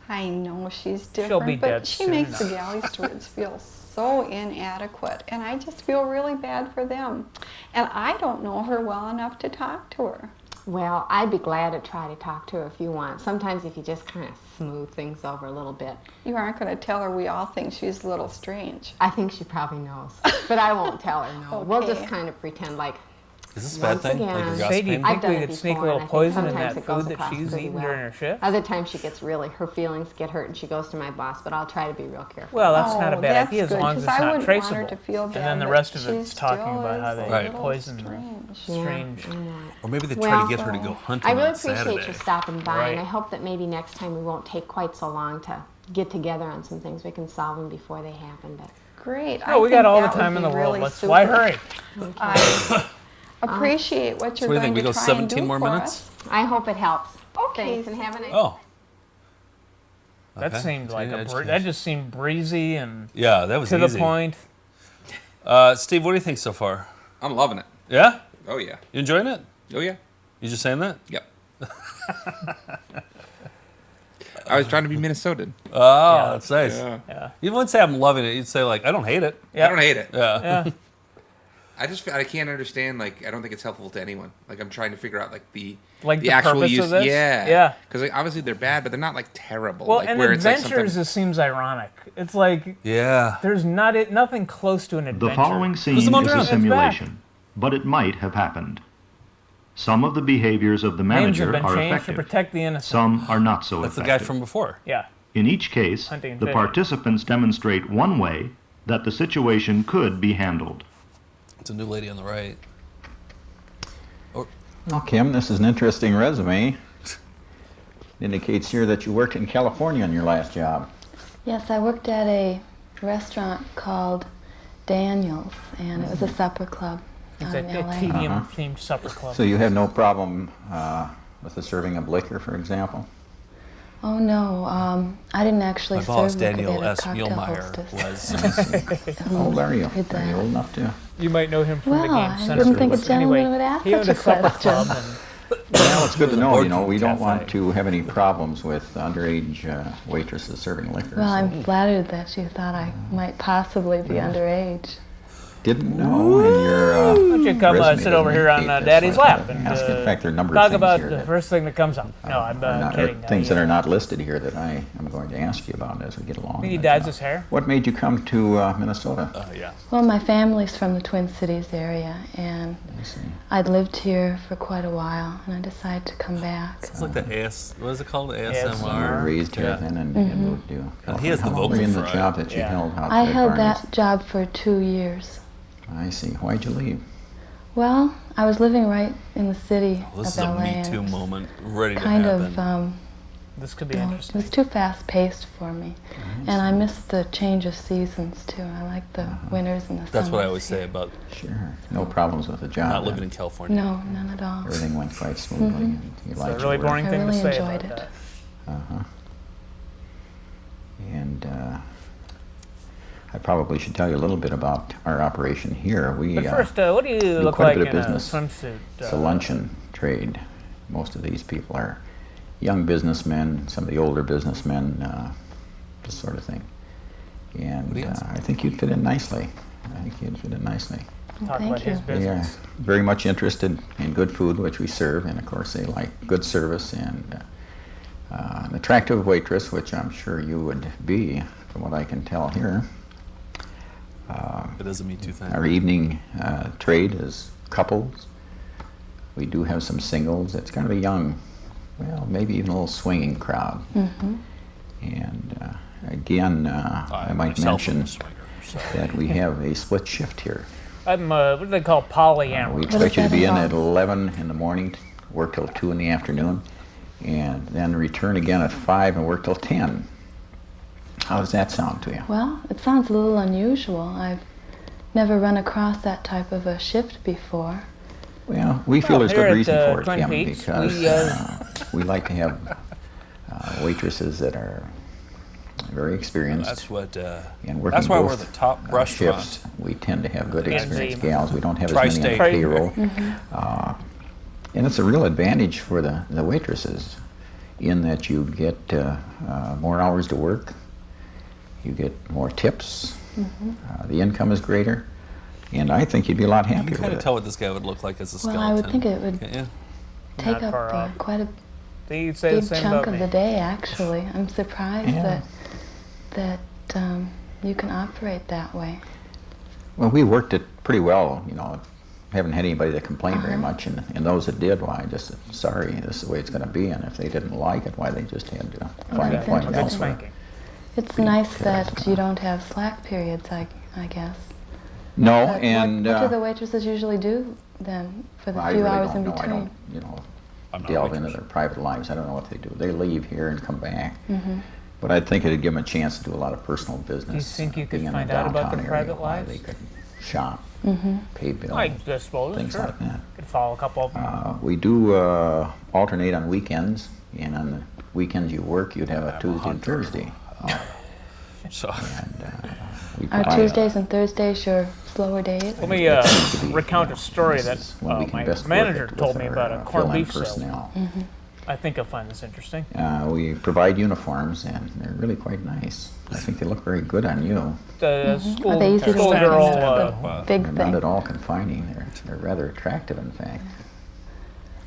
I know she's different, She'll be but dead she soon makes the enough. galley stewards feel so inadequate, and I just feel really bad for them. And I don't know her well enough to talk to her. Well, I'd be glad to try to talk to her if you want. Sometimes if you just kind of smooth things over a little bit. You aren't going to tell her we all think she's a little strange. I think she probably knows, but I won't tell her, no. We'll just Okay. kind of pretend like, Is this a bad Once thing? again- Like you're Say, do you gossiping? I've think done we it could sneak a before, little and I think poison in sometimes that it goes food that across she's pretty eating well. during her shift? other times she gets really, her feelings get hurt and she goes to my boss, but I'll try to be real careful. Well, that's not a Oh, bad that's idea as good, long as 'cause it's I not wouldn't want her traceable. to feel And bad, then the but rest of she it's talking still about how is a they Right. poisoned her. strange. Strange. I know. Or maybe they try to get her to go hunting I really on appreciate Saturday. you stopping by, Right. and I hope that maybe next time we won't take quite so long to get together on some things. We can solve them before they happen. But Great. No, we think got all the that would time in be the world. really Let's super. why hurry? I appreciate what you're what do you going think, we to go try 17 and do more for minutes? us. I hope it helps. Okay. Thanks, and have a nice Oh. That Okay. seemed like Continuing that education. just seemed breezy and Yeah, that was to easy. the point. Steve, what do you think so far? I'm loving it. Yeah? Oh yeah. You enjoying it? Oh yeah. You just saying that? Yep. I was trying to be Minnesotan. Oh, Yeah. that's nice. Yeah. Yeah. You wouldn't say I'm loving it. You'd say like I don't hate it. Yeah. I don't hate it. Yeah. Yeah. I can't understand. Like I don't think it's helpful to anyone. Like I'm trying to figure out like the Like the actual purpose use. of this? Yeah. Yeah. Because like, obviously they're bad, but they're not like terrible. Well, like, and where it's like adventures something. just seems ironic. It's like Yeah. there's nothing close to an The adventure. following scene Who's the is Montreal? a It's back. simulation, but it might have happened. Some of the behaviors of the Names have manager been are changed to effective. protect the innocent. Some are not so That's the effective. guy from before. Yeah. In each case, Hunting and the fishing. participants demonstrate one way that the situation could be handled. It's a new lady on the right. Well, Kim, this is an interesting resume. Indicates here that you worked in California on your last job. Yes, I worked at a restaurant called Daniel's, and it was a supper club It's out a in LA. tedium-themed supper club. So you have no problem with the serving of liquor, for example? Oh no, I didn't actually My serve boss, liquor. They Daniel had a S. cocktail Mielmeyer, hostess. was. How old are you? Did Are you that. old enough to? You might know him from the Well, game I Center. wouldn't think a But gentleman anyway, would ask he owned such a a supper question. club, and Well, it's good to know. Board You know, we King don't want Cafe. to have any problems with underage waitresses serving liquor. Well, so- I'm flattered that you thought I might possibly be underage. didn't know in your Why don't you come resume sit over doesn't here on indicate this, Daddy's so I lap thought I'd and ask. In fact, there are a number of talk things about here the that first thing that comes up. No, I'm are not, kidding. things that are not listed here that I am going to ask you about as we get along. He But, dyes his hair. What made you come to Minnesota? Yeah. Well, my family's from the Twin Cities area, and I see. I'd lived here for quite a while, and I decided to come back. It's like the what is it called? You were ASMR. raised here Yeah. then and moved to And he has the How long were you in the vocal fry. job that you Yeah. held out I there at held Barney's? that job for 2 years. I see. Why'd you leave? Well, I was living right in the city Well, this of is a LA, Me and Too it was moment ready to kind happen. of This could be it interesting. was too fast paced for me, and I missed the change of seasons too. I like the winters and the summers. That's what I always here. say about Sure. No problems with the job. not then. living in California. No, none at all. Everything went quite smoothly. And you It's liked a your really work. boring I thing really to say enjoyed about it. that. Uh-huh. And I probably should tell you a little bit about our operation here. We But first, what do you do look quite like a bit in of business. a swimsuit? It's a luncheon trade. Most of these people are young businessmen, some of the older businessmen, this sort of thing. And I think you'd fit in nicely. Talk Thank about his you. They are business. very much interested in good food, which we serve, and of course they like good service and an attractive waitress, which I'm sure you would be, from what I can tell here. It is a Me Too thing. Our evening trade is couples. We do have some singles. It's kind of a young, well, maybe even a little swinging crowd. And again, I might myself am a mention swinger, so. that we have a split shift here. I'm, what do they call polyamorous? We What expect does you to that be in involve? at 11 in the morning, work till 2 in the afternoon, and then return again at 5 and work till 10. How does that sound to you? Well, it sounds a little unusual. I've never run across that type of a shift before. Well, we feel there's here good at, reason for it, Twin Kim, Peaks, because we like to have waitresses that are very experienced. That's what. And working That's why we're both, the top restaurant. shifts, we tend to have good And experienced the gals. We don't have as many on the tri-state. payroll. And it's a real advantage for the waitresses in that you get more hours to work, you get more tips, the income is greater, and I think you'd be a lot You happier can kind with of it. tell what this guy would look like as a Well, skeleton. I would think it would Yeah. take Not far up off. quite a You'd say the big same chunk about of me. the day, actually. I'm surprised Yeah. that you can operate that way. Well, we worked it pretty well, you know. Haven't had anybody that complained very much, and those that did, why, I just said, sorry, this is the way it's going to be, and if they didn't like it, why, they just had to find a that's point Good interesting. elsewhere. spanking. It's nice that you don't have slack periods, I guess. No, But and what do the waitresses usually do then for the I few really hours don't in know. I between? don't, you know, I'm not a delve into waitress. their private lives. I don't know what they do. They leave here and come back. But I think it'd give them a chance to do a lot of personal business. think you could being in find the out about downtown their area, private why lives? They could shop, pay bills, I just suppose, things sure. like that. Could follow a couple of them. We do alternate on weekends, and on the weekends you work, you'd have a Tuesday and Thursday. So We Are provide Tuesdays and Thursdays your slower days? Let me recount a story that this is when we can my best work manager it told with me our, about a corned fill-in beef sale. personnel. I think you'll find this interesting. We provide uniforms, and they're really quite nice. I think they look very good on you. The school, Are they easy to school wear? girl, That's the big They're not thing. at all confining. They're rather attractive, in fact.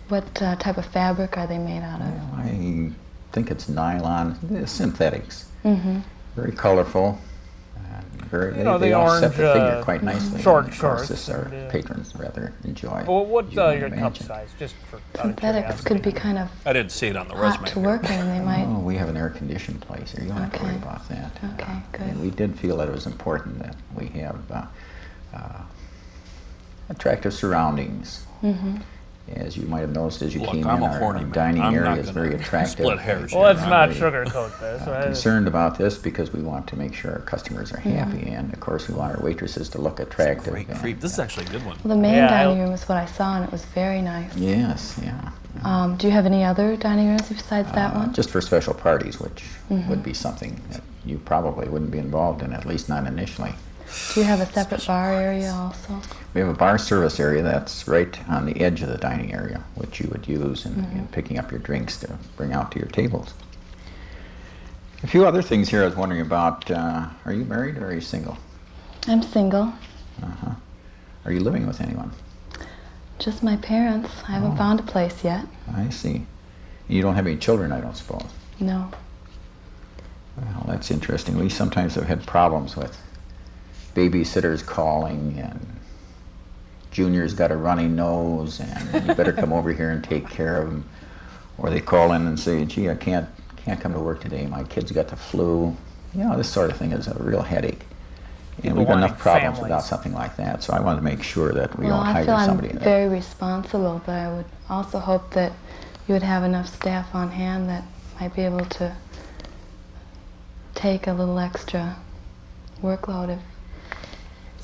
What type of fabric are they made out of? Well, I think it's nylon, synthetics. Very colorful. Very, You know, they the offset the orange, figure quite nicely. short and of course, shorts this our and, patrons rather enjoy. well, what's as you can your cup imagine. size? Just for out of Synthetics could be curiosity. kind of I didn't see it on the hot resume. to work in. They might. Oh, we have an air-conditioned place here. You don't have to worry Okay. about that. Okay, good. And we did feel that it was important that we have attractive surroundings. As you might have noticed as you Look, came I'm in, a our horny man. dining I'm area not is gonna very attractive. split hairs Well, let's We're not very, sugarcoat this. concerned about this because we want to make sure our customers are happy, and of course we want our waitresses to look attractive. Great and- creep. This is actually a good one. Well, the main Yeah, dining room is what I saw, and it was very nice. Yes, yeah. Do you have any other dining rooms besides that one? Just for special parties, which would be something that you probably wouldn't be involved in, at least not initially. Do you have a separate bar area also? We have a bar service area that's right on the edge of the dining area, which you would use in picking up your drinks to bring out to your tables. A few other things here I was wondering about. Are you married or are you single? I'm single. Are you living with anyone? Just my parents. I haven't found a place yet. I see. You don't have any children, I don't suppose. No. Well, that's interesting. We sometimes have had problems with babysitters calling, and Junior's got a runny nose, and you better come over here and take care of him. Or they call in and say, gee, I can't come to work today. My kid's got the flu. You know, this sort of thing is a real headache. And we've got enough problems families. without something like that, so I wanted to make sure that we don't I hire feel somebody. I'm very responsible, but I would also hope that you would have enough staff on hand that might be able to take a little extra workload if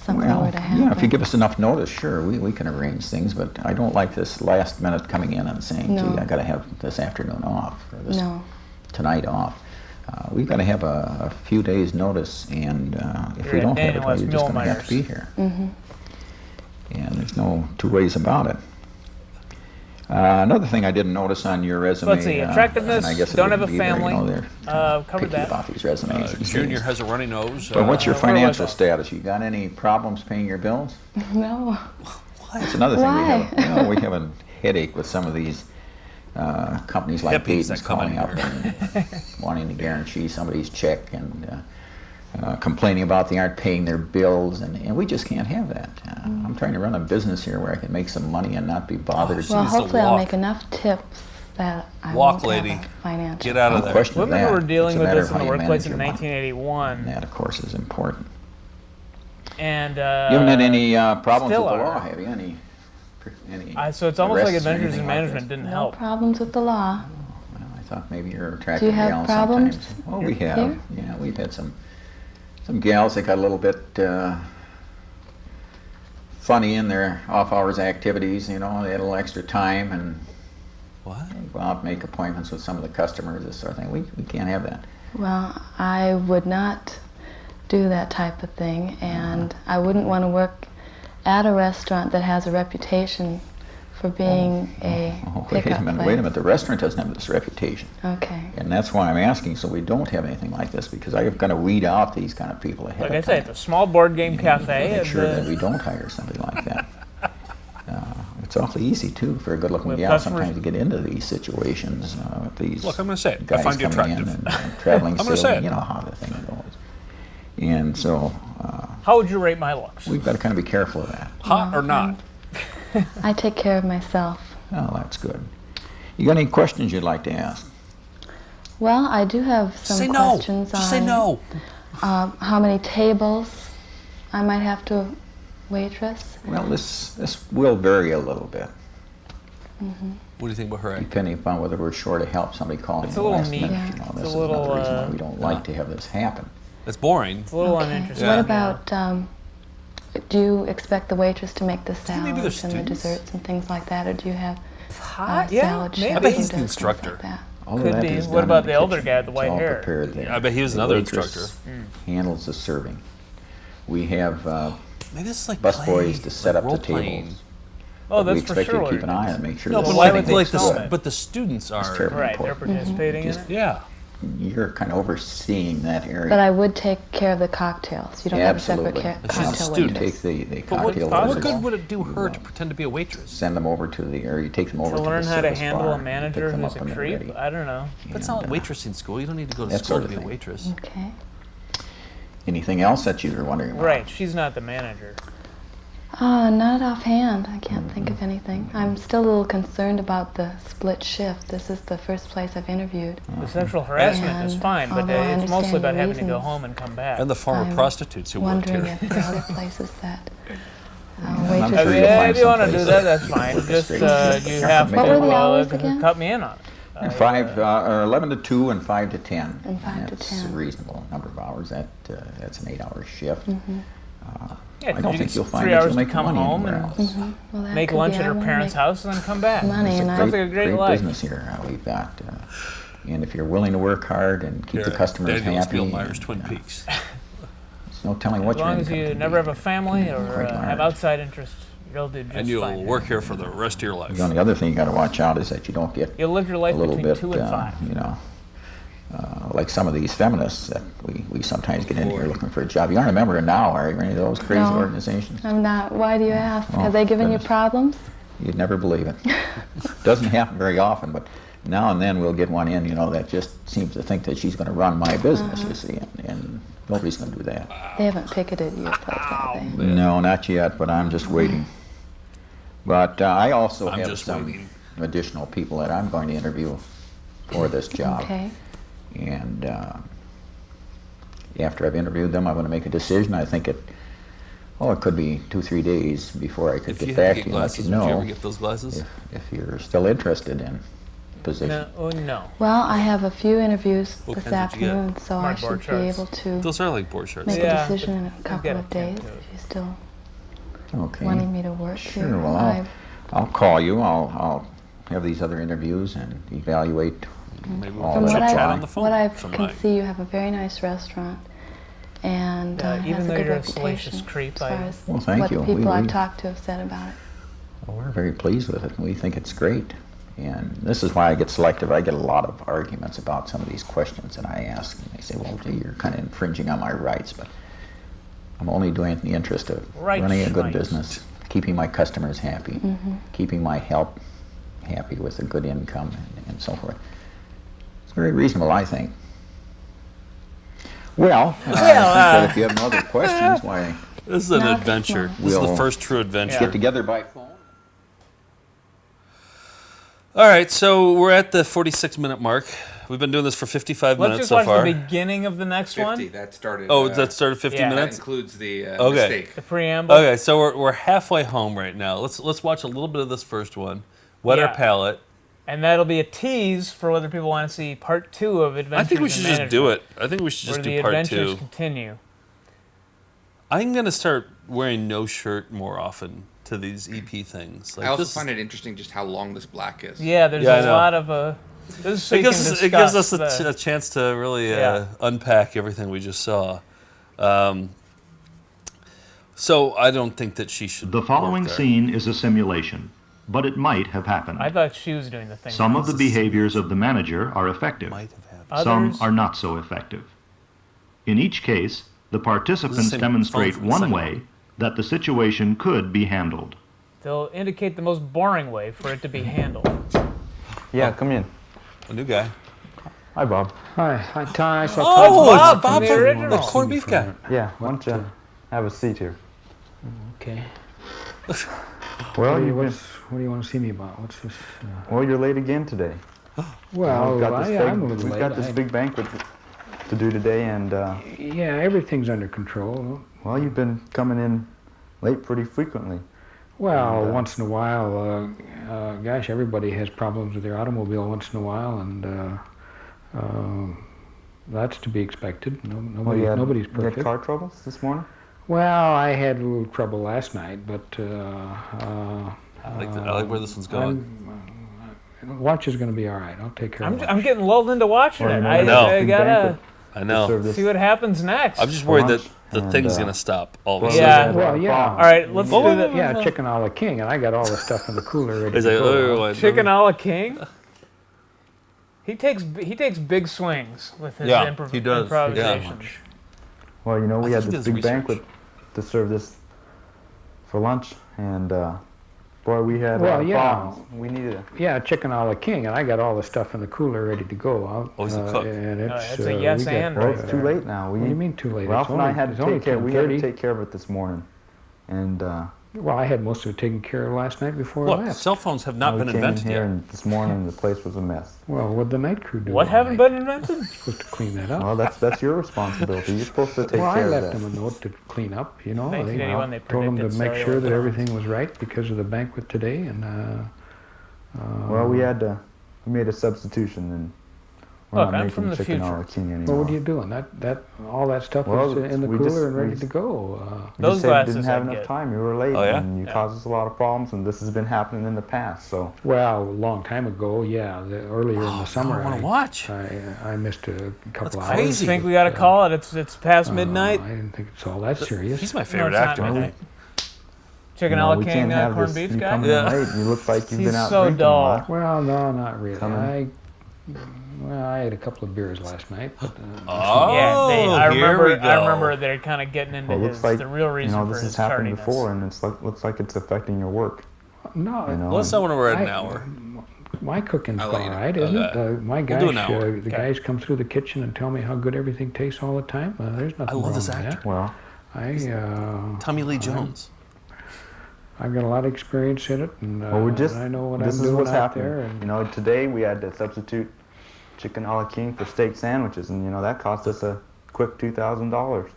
something were to happen. Yeah, if you give us enough notice, sure, we can arrange things, but I don't like this last minute coming in and saying, No. gee, I got to have this afternoon off, or this No. tonight off. We've got to have a few days notice, and if we You're don't at have it, well, Daniel you're S. just going to have Millmeyer's. to be here. Mm-hmm. And there's no two ways about it. Another thing I didn't notice on your resume. Let's see, attractiveness, and I guess it don't have a wouldn't be there, family. they're Covered picky that. about these resumes. these Junior days. has a runny nose. But what's your where was financial I? status? You got any problems paying your bills? No. That's another thing we Why? have. You know, we have a headache with some of these companies like Hippies Payton's that come in calling up and wanting to guarantee somebody's check and complaining about they aren't paying their bills, and we just can't have that. I'm trying to run a business here where I can make some money and not be bothered. Well, needs to hopefully I'll walk. make enough tips that I Walk, won't lady. have a financial. Get out of No there. question of Women that. who were dealing It's a with matter this of in the how you workplace manage in your money. 1981. And that, of course, is important. And You haven't had any problems with still the are. law, have you? Any so it's almost like arrests or Adventures in anything like Management this? didn't No help. problems with the law. Well, I thought maybe you're attracting have gals problems sometimes. Oh, we here? have. Yeah, we've had some gals that got a little bit funny in their off-hours activities. You know, they had a little extra time and What? go out and make appointments with some of the customers, this sort of thing. We can't have that. Well, I would not do that type of thing, and I wouldn't want to work at a restaurant that has a reputation for being a Oh, wait pickup a minute, place. wait a minute. The restaurant doesn't have this reputation. Okay. And that's why I'm asking, so we don't have anything like this, because I've got to weed out these kind of people ahead Like I of say, time. it's a small board game cafe. Make And, sure that we don't hire somebody like that. It's awfully easy, too, for a good-looking With gal customers- sometimes to get into these situations with these Look, I'm going to say it. I guys find you coming in attractive. and traveling I'm gonna say salesmen. it. You know how the thing goes. And so how would you rate my looks? we've got to kind of be careful of that. Hot or not? I take care of myself. Oh, that's good. You got any questions you'd like to ask? Well, I do have some Say no. questions Just say on no. How many tables I might have to waitress. Well, this will vary a little bit, What do you think about her? depending upon whether we're short of help. Somebody calling It's in a the little last neat. minute. Yeah. You know, It's this a is little, another reason why we don't like to have this happen. It's boring. It's a little Okay. uninteresting. What Yeah. about, do you expect the waitress to make the maybe they're salads and the students? desserts and things like that, or do you have Hot? Yeah, salad maybe. chef I bet who he's the does things instructor. like that? All of Could that be. is What done about in the elder kitchen. guy with the white It's all hair? prepared there. I bet he was The another waitress instructor. handles the serving. We have Maybe this is like busboys play, to set like up the role-playing. tables. Oh, But we that's for expect sure. you to what keep it an eye is. on it, make sure No, the but why like, would they like film the it? but the students are. terrible. Right, they're important. participating in Just- it. Yeah. You're kind of overseeing that area. But I would take care of the cocktails. You don't Absolutely. have a separate She's a cocktail student. waitress. Take the But what, cocktail possible. what orders, good would it do her to pretend to be a waitress? send them over to the area. You take them over To to learn the how to service handle bar, a pick manager them who's up a when they're creep? ready. I don't know. That's not And, waitressing school. You don't need to go to that school sort to of be a thing. waitress. Okay. Anything else that you were wondering about? Right, she's not the manager. Not offhand. I can't think of anything. I'm still a little concerned about the split shift. This is the first place I've interviewed. The sexual harassment is And fine, but although I it's mostly understand about the having to go reasons, home and come back. And the former I'm prostitutes who worked Wondering here. if there are other places that I'm waitresses. sure you'll Yeah, find if you want to someplace do that, that that's fine. works Just straight. you have to What were the hours again? cut me in on it. And 11 to 2 and 5 to 10. And 5 to That's 10. a reasonable number of hours. That's an 8-hour shift. Yeah, I don't you think get you'll find 3 that hours you'll to make come money home anywhere and else. Well, that make could lunch be. at I her wanna parents' make house and then come back. money, It's and Sounds like a great life. business here we've got. And if you're willing to work hard and keep the customers Daniel happy, Spielmeyer's Twin Peaks. there's no telling what As your long as income you can never be. have a family or Quite have large. outside interests, you'll do just And you'll fine. work here for the rest of your life. The only other thing you got to watch out is that you don't get You'll live your a life little between bit, 2 and 5. like some of these feminists that we sometimes get in here looking for a job. You aren't a member of NOW, are you? Any of those crazy No, organizations? I'm not. Why do you ask? Oh, Have they given you goodness. problems? You'd never believe it. Doesn't happen very often, but now and then we'll get one in, that just seems to think that she's going to run my business, you see, and nobody's going to do that. They haven't picketed your place, have they? No, not yet, but I'm just waiting. But I also I'm have just some waiting. additional people that I'm going to interview for this job. Okay. And after I've interviewed them, I'm going to make a decision. I think it could be 2-3 days before I could If you get had back to to get you and let glasses, you would you know ever get those glasses? if you're still interested in position. No, oh, no. Well, I have a few interviews What this kinds did you get? afternoon, so I Smart board should be charts. able to Those are like board shorts. make Yeah, a decision in a but couple get of a pen days to it. if you still Okay. wanting me to work Sure. here. Well, I'll call you. I'll have these other interviews and evaluate. Maybe All we'll that chat apply. on the phone what I some can night. see, you have a very nice restaurant, and Even has a though good you're a reputation salacious creep, as far I- as Well, thank what you. the people We- I've we- talked to have said about it. Well, we're very pleased with it. We think it's great. And this is why I get selective. I get a lot of arguments about some of these questions that I ask. And they say, well, gee, you're kind of infringing on my rights. But I'm only doing it in the interest of Right, running a good right. business, keeping my customers happy, keeping my help happy with a good income and so forth. It's very reasonable, I think. Well, I think that if you have no other questions, why This is an Not this adventure. one. This is the We'll first true adventure. get together by phone? All right, so we're at the 46-minute mark. We've been doing this for 55 Let's minutes just so watch far. the beginning of the next 50. one. That started. Oh, that started 50 yeah. That minutes? includes the Okay. mistake. The preamble. Okay, so we're halfway home right now. Let's watch a little bit of this first one. Wet Yeah. our palate. And that'll be a tease for whether people want to see part 2 of Adventures I think we in should just do Management, it. I think we should where just the do part adventures 2. continue. I'm going to start wearing no shirt more often to these EP things. Like I also this find it interesting just how long this black is. Yeah, there's Yeah, I a know. lot of this is so it you can gives us discuss a chance to really Yeah. unpack everything we just saw. So I don't think that she should. The following work there. scene is a simulation, but it might have happened. I thought she was doing the thing. Some of the behaviors of the manager are effective. Might have happened. Some Others- are not so effective. In each case, the participants same demonstrate phone from the one second way one. that the situation could be handled. They'll indicate the most boring way for it to be handled. Yeah, come in. A new guy. Hi, Bob. Hi, Ty. So Oh, Bob it's Bob from the from original. the corned beef guy. Yeah, why don't you have a seat here? Okay. Well, What do you want to see me about? What's this? well, you're late again today. Well, we've got this I'm a little we've late. got this big banquet to do today, and Yeah, everything's under control. well, you've been coming in late pretty frequently. Well, And, once in a while, gosh, everybody has problems with their automobile once in a while, and that's to be expected. Well, you had, Nobody's you had perfect. car troubles this morning? Well, I had a little trouble last night, but I like where this one's going. Watch is going to be all right. I'll take care of it. I'm getting lulled into watching Well, it. you know, I, know. I big gotta banquet I to know. serve this see what happens next. I'm just worried that lunch, the and, thing's gonna stop all of a well, sudden. Yeah. we had Well, yeah. problems. All right, let's Whoa, do whoa, that. whoa, Yeah, chicken a la king, and I got all the stuff in the cooler ready He's to like, go. oh, Chicken a la king. He takes big swings with his Yeah, he does. improvisations. Well, you know, we I had think he this does big research. banquet to serve this for lunch, and boy, we had Well, yeah. problems. We needed a Yeah, chicken a la king, and I got all the stuff in the cooler ready to go. Oh, he's a cook. And it's a yes we got- and Well, right it's too late now. What do you mean too late? Ralph It's and I only- had it's to only take care. We had to 10:30. take care of it this morning, and Well, I had most of it taken care of last night before I Look, left. cell phones have not we been came invented in here, yet. and this morning the place was a mess. Well, what'd the night crew do? What all haven't night? been invented? Supposed to clean that up. Well, that's your responsibility. You're supposed to take Well, I care of left that. them a note to clean up, you know. 1981, they told them to predicted make sure cellular that phones. everything was right because of the banquet today, and Well, we made a substitution, and we're Look, not I'm making from the chicken future. a la king anymore. well, what are you doing? All that stuff Well, was in the we cooler just- and ready we to go. You Those just said you glasses didn't have I'd enough get. time. You were late, Oh, yeah? and you Yeah. caused us a lot of problems. And this has been happening in the past. So Well, a long time ago, yeah. Earlier in the summer, I want to watch. I missed a couple That's hours. I crazy. think we gotta call it. It's past midnight. I didn't think it's all that serious. He's my No, favorite it's not actor. I midnight. think. Chicken you a know, la we king, can't have corned this. beef You guy. come Yeah. in late. You look like you've He's been out so drinking dull. a lot. Well, no, not really. Coming. Well, I had a couple of beers last night. But, Oh, I here we go. remember they're kind of getting into Well, it looks like, the real reason you know, for this his has happened tardiness. before, and looks like it's affecting your work. no, You know, Let's not when we're at an hour. my cooking's I'll all let you know. right, isn't it? My We'll do an guys, hour. the guys come through the kitchen and tell me how good everything tastes all the time. There's nothing I love wrong this with actor. that. well, Tommy Lee Jones. I've got a lot of experience in it, and well, I know what this I'm is doing what's out happening. there. And You know, today we had to substitute chicken a la king for steak sandwiches, and you know that cost us a quick $2,000.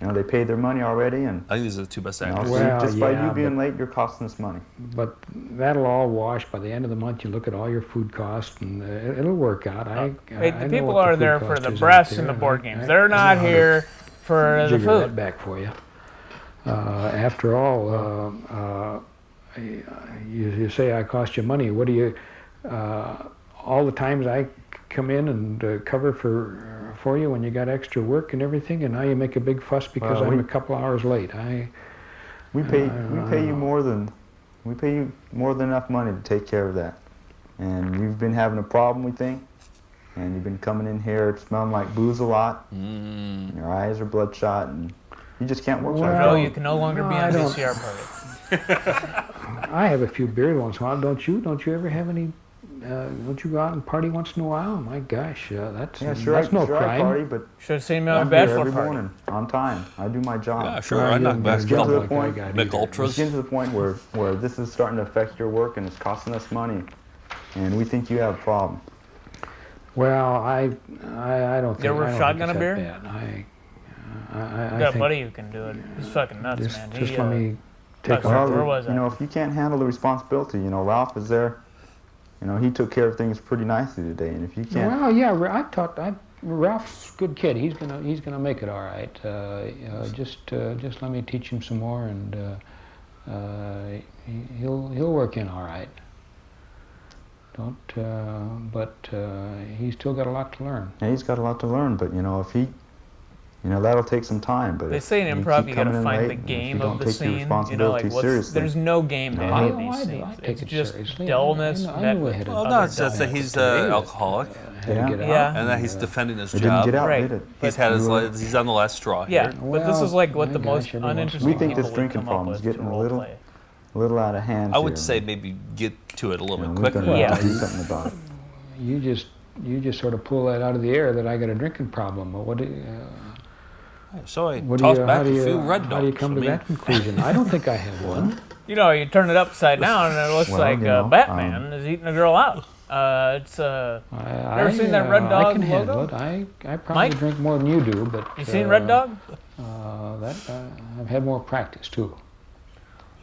You know, they paid their money already, and I think these are the two best you know, actors. so Well, just by yeah, you being but- late, you're costing us money. But that'll all wash by the end of the month. You look at all your food costs, and it'll work out. Wait, I the know people what the are food there for cost the is out breasts and there, the board I- games. I- They're I not know how to here for the jigger that food. back for you. After all, you say I cost you money. What do you? All the times I come in and cover for you when you got extra work and everything, and now you make a big fuss because Well, I'm a couple hours late. We pay you more than enough money to take care of that. And you've been having a problem, we think, and you've been coming in here smelling like booze a lot. And your eyes are bloodshot, and you just can't work like No, that. you can no longer be I on don't- VCR party. I have a few beers once in a while. Don't you? Don't you ever have any? Don't you go out and party once in a while? My gosh, that's Yeah, sure, that's no sure I crime. party, but Should have seen me on I'm a here bachelor every party. morning on time. I do my job. Yeah, sure. Well, I you knock don't back get Get to jumped the like point- I got Mick either. Ultras. It's getting to the point where this is starting to affect your work and it's costing us money, and we think you have a problem. Well, I don't think. You ever I don't shotgun think a it's beer? that bad. I I got a think buddy who can do it. He's fucking nuts, just, man. just He, let me take Well, off. where was you I? know, if you can't handle the responsibility, you know, Ralph is there. You know, he took care of things pretty nicely today, and if you can't, Well, yeah, Ralph's a good kid. He's gonna make it all right. Just let me teach him some more, and he'll work in all right. But he's still got a lot to learn. yeah, he's got a lot to learn. But you know, if he, you know, that'll take some time. But They if say in you improv keep you gotta coming in find late, the and if game you of don't the take your scene. You know, responsibility like seriously, there's no game to No, any I- of these I scenes. take It's it just seriously. dullness. I met knew I with had to Well, do no, other it's just that dullness. he's Today, alcoholic, had to Yeah. get out. Yeah. and that he's defending his it didn't job. get out, Right. did it? He's had his. You were- He's on the last straw Yeah, here. but this is like what my the gosh, most every once in a while. uninteresting We think people this would drinking come up problem is with getting to a little- role play. a little out of hand. I would here. say maybe get to it a little You know, bit we're quicker. gonna Yeah. do something about it. You just sort of pull that out of the air that I got a drinking problem. What do you, So I what do tossed you, back how do a you, few red dogs. how do you come I to mean, that conclusion? I don't think I have one. You know, you turn it upside down and it looks Well, like you know, Batman is eating a girl out. It's Ever seen that Red I Dog can handle logo? it. I probably Mike? drink more than you do, but You seen Red Dog? I've had more practice too.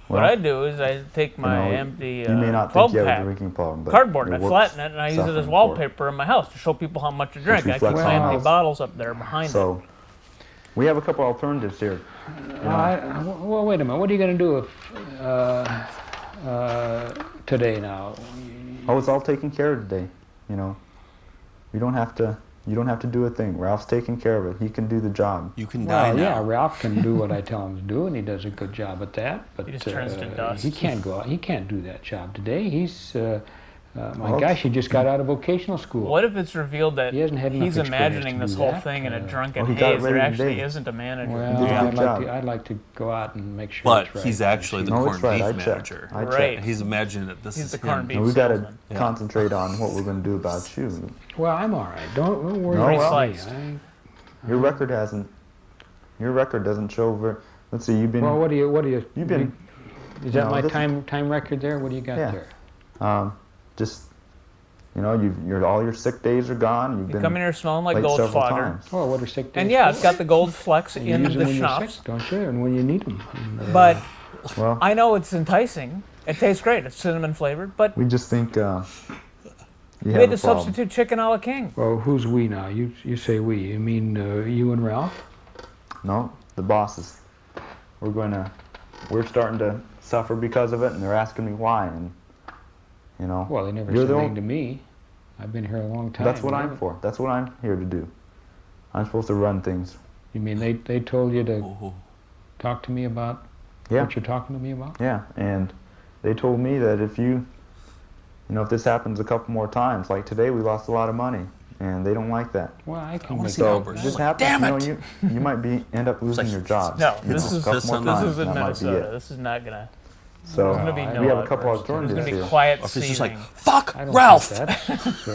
What Well, I do is I take my you know, empty you may not 12 think you have a pack drinking problem, but cardboard and I your work's flatten it and I use it as suffering for it. wallpaper in my house to show people how much I drink. I keep reflects on my the empty house. bottles up there behind it. So, we have a couple alternatives here. Well, wait a minute. What are you going to do today now? Oh, it's all taken care of today. You know, you don't have to do a thing. Ralph's taking care of it. He can do the job. you can die Well, now. yeah, Ralph can do what I tell him to do, and he does a good job at that. But He just turns to dust. he can't go out. He can't do that job today. He's my Well, gosh, he just got out of vocational school. What if it's revealed that He hasn't had enough he's experience imagining to this do whole that. thing in a drunken Well, he got it haze? There ready actually today. isn't a manager. Well, did a I'd good like, job. I'd like to go out and make sure But it's right. he's actually the No, corned it's right. beef I checked. manager. I checked. Right. He's imagining that this He's is the him. corned beef And we got to salesman. Yeah. concentrate on what we're going to do about you. Well, I'm all right. Don't worry No, about well- me. Sliced. Your record doesn't show very. Let's see. You've been. Well, what do you? You've been. Is that no, my this- time record there? What do you got Yeah. there? Just. You know, all your sick days are gone. You've You been come in here smelling like late several Goldschlager. times. Oh, what are sick days? And yeah, for? it's got the gold flecks You in use them the when you're schnapps. sick, don't you? And when you need them. But Well, I know it's enticing. It tastes great. It's cinnamon flavored. But we just think you we have had a to problem. substitute chicken a la king. Well, who's we now? You say we. You mean you and Ralph? No, the bosses. We're starting to suffer because of it, and they're asking me why. And you know, Well, they never You're said the anything only- to me. I've been here a long time. that's what I'm Never- for. That's what I'm here to do. I'm supposed to run things. You mean they told you to Oh, talk to me about Yeah. what you're talking to me about? Yeah, and they told me that if this happens a couple more times, like today we lost a lot of money, and they don't like that. Well, I can wanna make see that So numbers. it just Like, happens, damn it! you might end up losing like, your jobs. No, You this know, is a couple this more is times, in that might be Minnesota. it. This is not gonna. So There's gonna be no we have a couple outbursts. There's alternatives gonna be here. quiet Or if it's just like, seating. fuck I don't Ralph. think that's,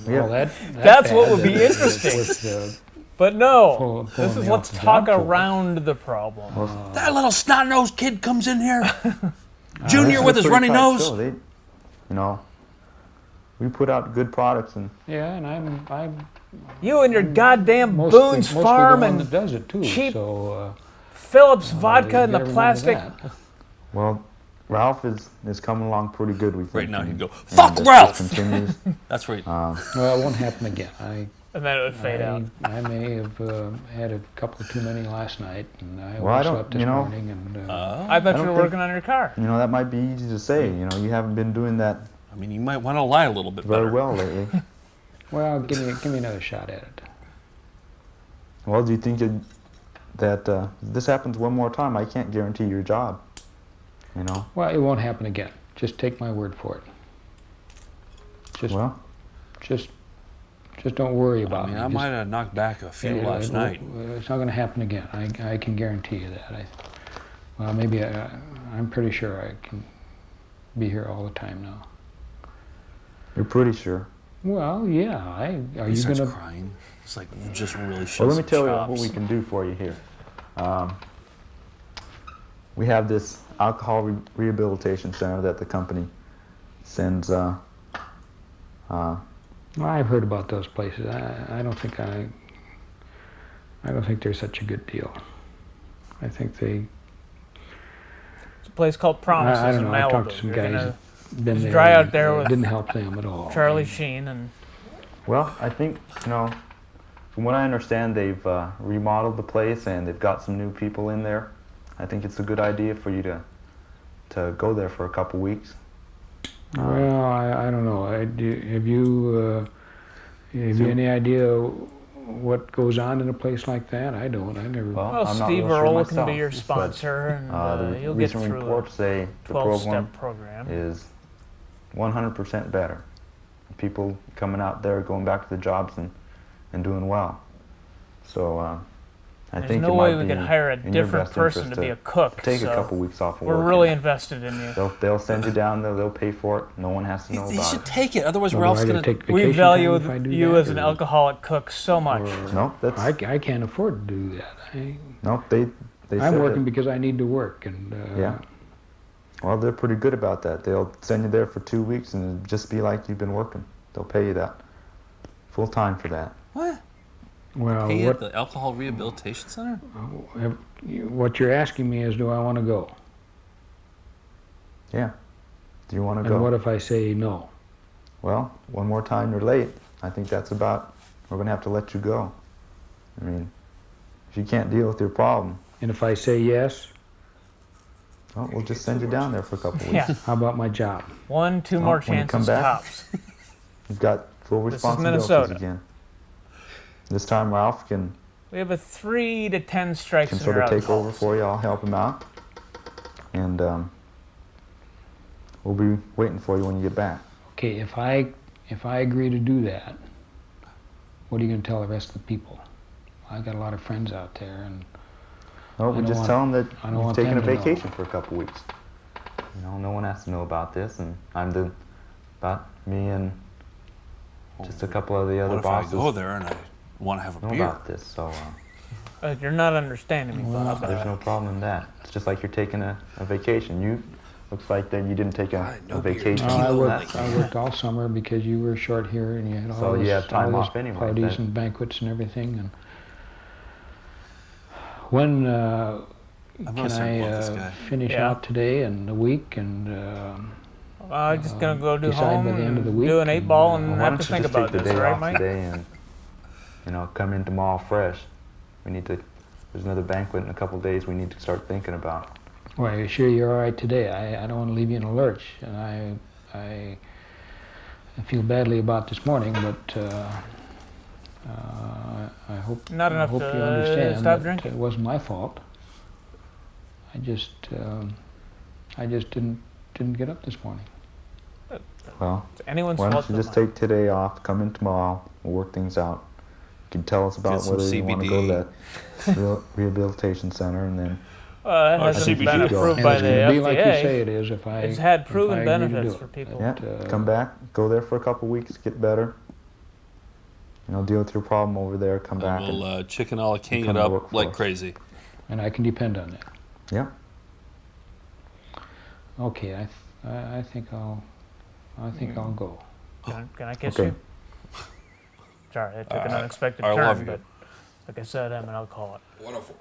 Yeah. well, That's what bad. would be That- interesting. with, But no, Pull- this pulling is me let's off the talk job for it. around the problem. That little snot-nosed kid comes in here. This Junior is with a his pretty runny tight nose. show. They, you know, we put out good products, and yeah, and I'm You and your goddamn mostly, Boone's mostly Farm the one and that does it too. cheap So Phillips vodka in you the gotta remember plastic. that. well, Ralph is coming along pretty good. We think. Right now, and- he'd go, and "Fuck if this Ralph!" continues, That's right. Well, it won't happen again. And then it would fade out. I may have had a couple too many last night, and I Well, I don't- overslept this you know, morning. And I thought I you were don't working on your car. you know, that might be easy to say. You know, you haven't been doing that I mean, you might want to lie a little bit very better. well lately. well, give me another shot at it. Well, do you think that this happens one more time? I can't guarantee your job. You know. Well, it won't happen again. Just take my word for it. Just don't worry about I mean, me. I Just- might have knocked back a few Yeah, last night. It's not going to happen again. I can guarantee you that. Well, maybe I'm pretty sure I can be here all the time now. You're pretty sure. Well, yeah. Are He you starts going to? crying. It's like, just really show Well, let me some tell you chops. what we can do for you here. We have this alcohol rehabilitation center that the company sends. Well, I've heard about those places. I don't think they're such a good deal. I think they. It's a place called Promises I don't in know. I Malibu. talked to some You're guys. gonna Been just there. dry out and there it with didn't help them at all. Charlie Sheen and Well, I think, you know, from what I understand, they've remodeled the place and they've got some new people in there. I think it's a good idea for you to go there for a couple weeks. Well, I don't know. Have you any idea what goes on in a place like that? I don't. I never. Well, well, I'm not Steve real sure Earle can myself, be your but, sponsor, and the you'll get recent through reports say the 12-step program program. is 100% better. People coming out there, going back to the jobs and doing well. So I There's think no it way might we be could hire a in your different best person interest to be a cook. Take so a couple weeks off of we're work. really and invested in you. They'll send you down there. They'll pay for it. No one has to know He about should it. take it, otherwise Well, do Ralph's I gonna. gotta take We vacation value time if I do you that, as an or- alcoholic cook so much. No, that's I can't afford to do that. no. They I'm said working that- because I need to work, and Yeah. Well, they're pretty good about that. They'll send you there for 2 weeks and it'll just be like you've been working. They'll pay you that full time for that. What? well, Pay at what the Alcohol Rehabilitation Center? what you're asking me is, do I want to go? Yeah. Do you want to And go? what if I say no? Well, one more time you're late. I think that's about. We're gonna have to let you go. I mean, if you can't deal with your problem, And if I say yes, well, we'll just send you down there for a couple weeks. Yeah, how about my job? 1-2 Oh, more when you come chances back? tops. You've got full This is responsibilities Minnesota. again. This time Ralph can We have a 3 to 10 strikes can in sort your of take alcohol. over for you. I'll help him out, and we'll be waiting for you when you get back. Okay, if I agree to do that, what are you going to tell the rest of the people? I got a lot of friends out there, and No, I we don't just want- tell them that I don't you've want taken a them to know. vacation for a couple weeks. You know, no one has to know about this, and about me and just a couple of the other What if I bosses go there and I want to have a know beer? about this. So You're not understanding me, Bob. there's no problem in that. It's just like you're taking a vacation. You looks like that you didn't take no a beer. vacation. I Kilo worked all summer because you were short here, and you had all So you this, have time all this off anyway, parties that- and banquets and everything. And when I'm can starting to I love this guy. finish Yeah. out today and a week and I'm just gonna go do decide home by the end of the and week do an 8-ball and, and Why have don't to you think just about take the this, day right, off Mike? today and come in tomorrow fresh? We need to. There's another banquet in a couple days. We need to start thinking about. well, are you sure you're all right today? I don't want to leave you in a lurch, and I feel badly about this morning, but I hope Not enough I hope to you understand stop that drinking. it wasn't my fault. I just didn't get up this morning. Well, It's anyone's why fault don't you but just mine. take today off, come in tomorrow, we'll work things out. You can tell us about Get some whether you want to go to CBD. that rehabilitation center, and then Well, Or it hasn't CBD. been And approved And by it's the going to be FDA. like you say it is if I It's had if proven I agree to benefits do for it. people. yeah, But, come back, go there for a couple weeks, get better. Deal with your problem over there, come back. And we'll chicken a la king come it to work up for like us. crazy. And I can depend on that. Yeah. Okay, I think I'll go. Can I kiss Okay. you? Sorry, I took an unexpected I love turn, you. but like I said, I'm an alcoholic. 104.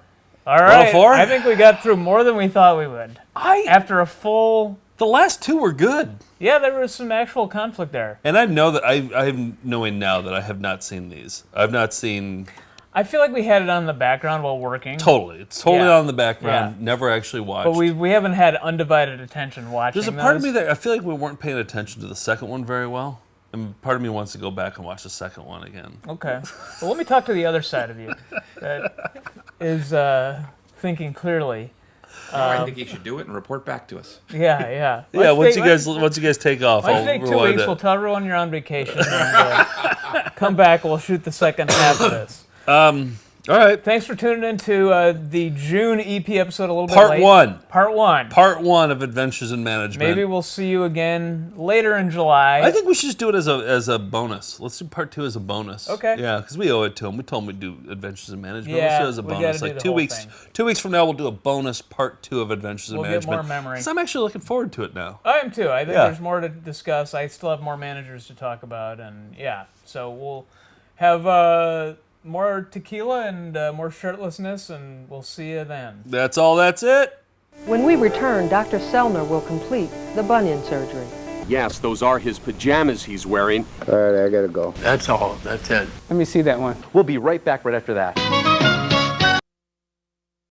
All right, 104? I think we got through more than we thought we would. After a full, The last two were good. yeah, there was some actual conflict there. And I know that I'm knowing now that I have not seen these. I've not seen I feel like we had it on the background while working. totally. It's totally Yeah. on in the background. Yeah. Never actually watched. But we haven't had undivided attention watching There's a part of me those. that I feel like we weren't paying attention to the second one very well. And part of me wants to go back and watch the second one again. Okay. Well, let me talk to the other side of you that is thinking clearly. I think you should do it and report back to us. Yeah, yeah. Yeah, Let's once you guys take off, Let's I'll take 2 rewind weeks. it. We'll tell everyone you're on vacation. And, come back. We'll shoot the second half of this. All right. Thanks for tuning in to the June EP episode a little bit Part late. one. Part one. Part one of Adventures in Management. Maybe we'll see you again later in July. I think we should just do it as a bonus. Let's do part two as a bonus. Okay. Yeah, because we owe it to him. We told him we'd do Adventures in Management. Yeah, Let's do it as a we bonus. gotta do Like the 2 whole weeks. thing. 2 weeks from now, we'll do a bonus part two of Adventures in We'll get Management. more memory. 'Cause I'm actually looking forward to it now. I am too. I think Yeah. there's more to discuss. I still have more managers to talk about, and yeah, so we'll have more tequila and more shirtlessness, and we'll see you then. That's all. That's it. When we return, Dr. Sellner will complete the bunion surgery. Yes, those are his pajamas he's wearing. All right, I gotta go. That's all. That's it. Let me see that one. We'll be right back right after that.